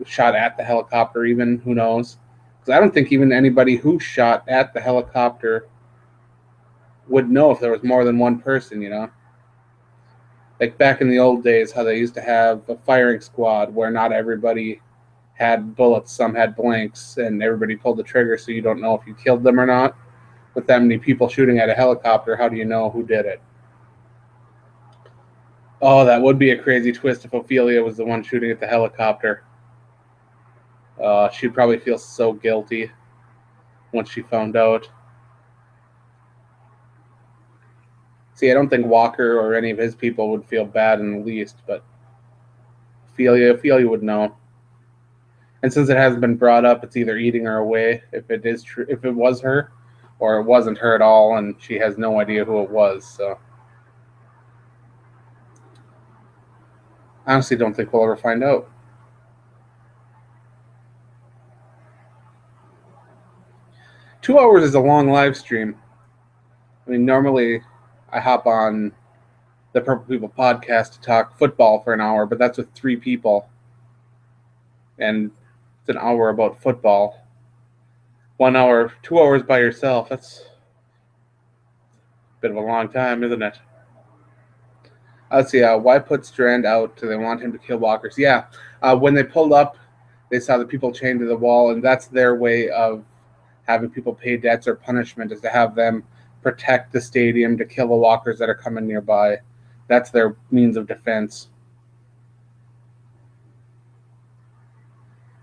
shot at the helicopter even, who knows. Because I don't think even anybody who shot at the helicopter would know if there was more than one person, Like back in the old days, how they used to have a firing squad where not everybody had bullets, some had blanks, and everybody pulled the trigger, so you don't know if you killed them or not. With that many people shooting at a helicopter, how do you know who did it? Oh, that would be a crazy twist if Ophelia was the one shooting at the helicopter. She'd probably feel so guilty once she found out. See, I don't think Walker or any of his people would feel bad in the least, but Ophelia would know. And since it hasn't been brought up, it's either eating her away if it is true, if it was her, or it wasn't her at all, and she has no idea who it was. So, I honestly don't think we'll ever find out. 2 hours is a long live stream. I mean, normally I hop on the Purple People podcast to talk football for an hour, but that's with 3 people. And it's an hour about football. 1 hour, 2 hours by yourself. That's a bit of a long time, isn't it? Let's see. Why put Strand out? Do they want him to kill walkers? Yeah. When they pulled up, they saw the people chained to the wall, and that's their way of having people pay debts or punishment, is to have them protect the stadium to kill the walkers that are coming nearby. That's their means of defense.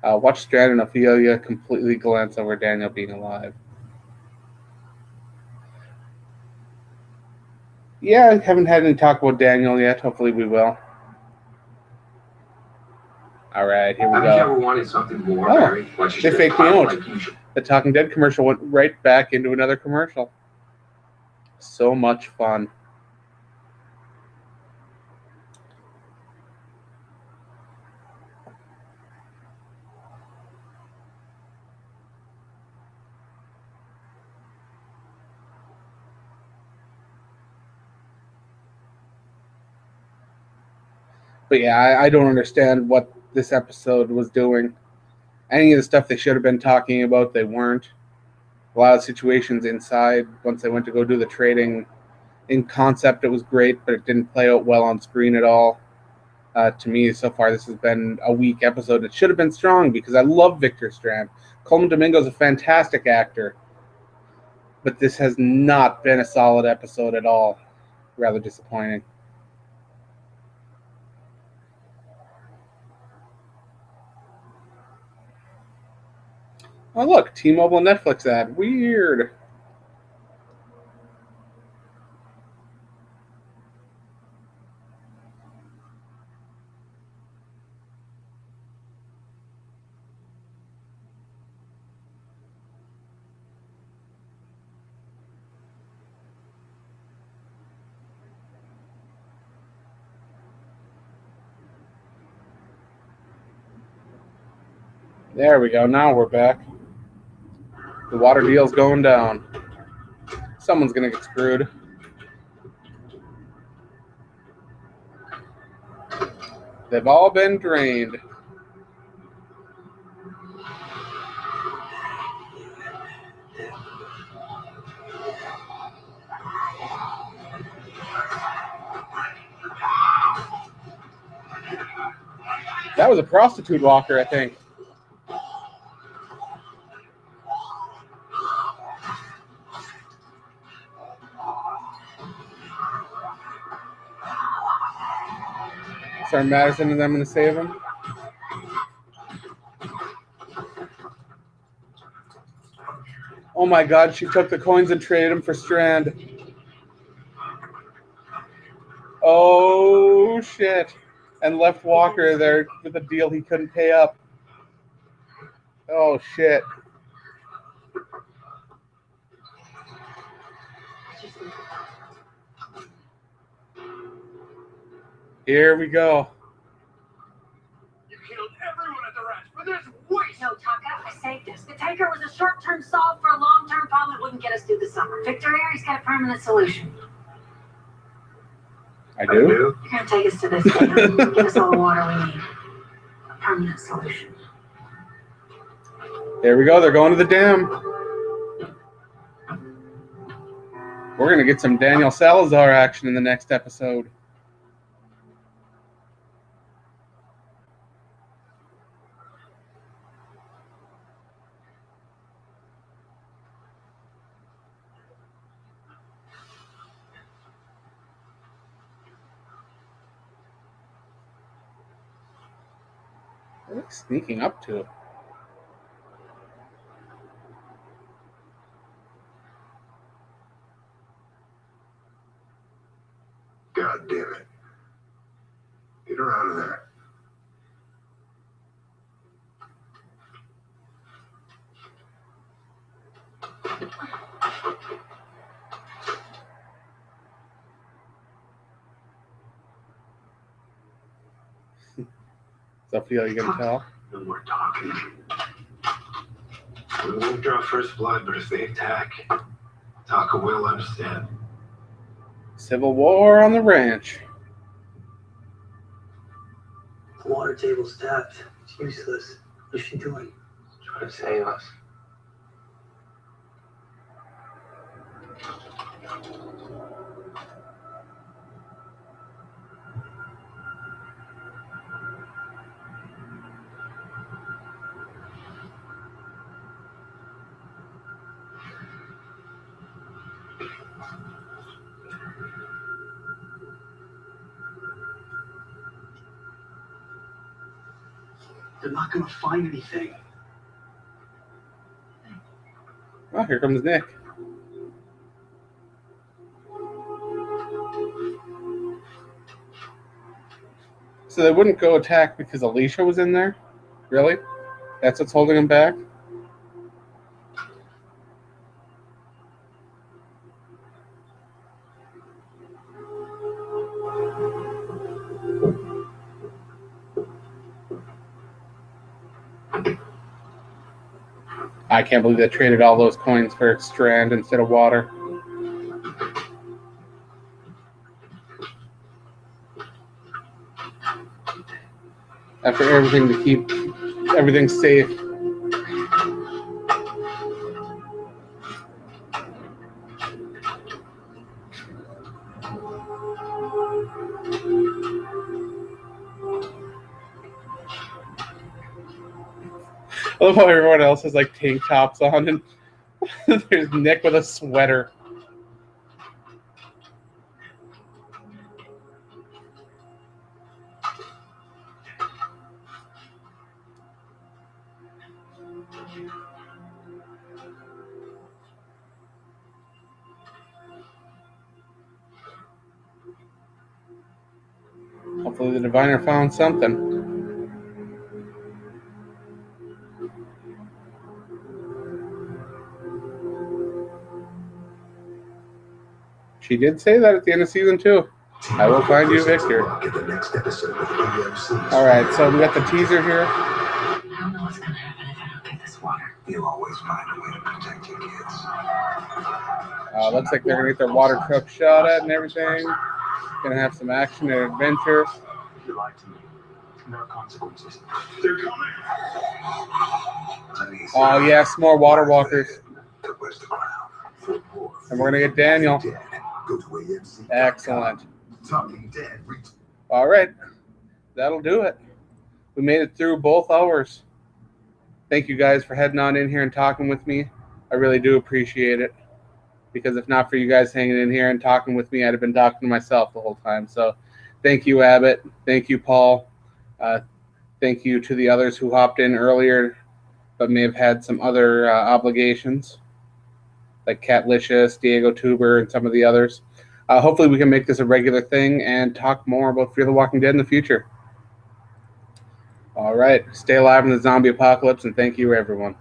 Watch Strand and Ophelia completely glance over Daniel being alive. Yeah, I haven't had any talk about Daniel yet. Hopefully we will. All right, here we Haven't you go. ever wanted something more, Oh, Barry? Watch they your faked me pile out. like usual. The Talking Dead commercial went right back into another commercial. So much fun. But yeah, I don't understand what this episode was doing. Any of the stuff they should have been talking about, they weren't. A lot of situations inside, once they went to go do the trading, in concept it was great, but it didn't play out well on screen at all. To me, so far, this has been a weak episode. It should have been strong because I love Victor Strand. Coleman Domingo's a fantastic actor, but this has not been a solid episode at all. Rather disappointing. Oh, look, T-Mobile Netflix ad. Weird. There we go. Now we're back. The water deal's going down. Someone's going to get screwed. They've all been drained. That was a prostitute walker, I think. Sorry, Madison and I'm going to save him. Oh my god, she took the coins and traded them for Strand. Oh shit. And left Walker there with a deal he couldn't pay up. Oh shit. Here we go. You killed everyone at the ranch for this waste! No, Taka, I saved us. The tanker was a short-term solve for a long-term problem that wouldn't get us through the summer. Victor Aries got a permanent solution. I do? You're gonna take us to this dam and give us all the water we need. A permanent solution. There we go. They're going to the dam. We're going to get some Daniel Salazar action in the next episode. What are they sneaking up to? God damn it. Get her out of there. Sophia, you gonna tell? No more talking. We won't draw first blood, but if they attack, Taka will understand. Civil war on the ranch. The water table's tapped. It's useless. What's she doing? Try to save us. They're not gonna find anything. Oh, here comes Nick. So they wouldn't go attack because Alicia was in there? Really? That's what's holding them back? I can't believe they traded all those coins for Strand instead of water. After everything to keep everything safe. I love how everyone else has like tank tops on and there's Nick with a sweater. Hopefully the diviner found something. She did say that at the end of season 2. I will find you, Victor. Alright, so we got the teaser here. I don't know what's gonna happen if I don't get this water. You'll always find a way to protect your kids. Looks like they're going to get their water truck shot at and everything. Going to have some action and adventure. You lied to me. There are consequences. They're coming. Oh, yes, more water walkers. Where's the crown? And we're going to get Daniel. Go to AMC. Excellent. Talking Dead. All right. That'll do it. We made it through both hours. Thank you guys for heading on in here and talking with me. I really do appreciate it. Because if not for you guys hanging in here and talking with me, I'd have been talking to myself the whole time. So thank you, Abbott. Thank you, Paul. Thank you to the others who hopped in earlier but may have had some other obligations, like Catlicious, Diego Tuber, and some of the others. Hopefully we can make this a regular thing and talk more about Fear the Walking Dead in the future. All right. Stay alive in the zombie apocalypse, and thank you, everyone.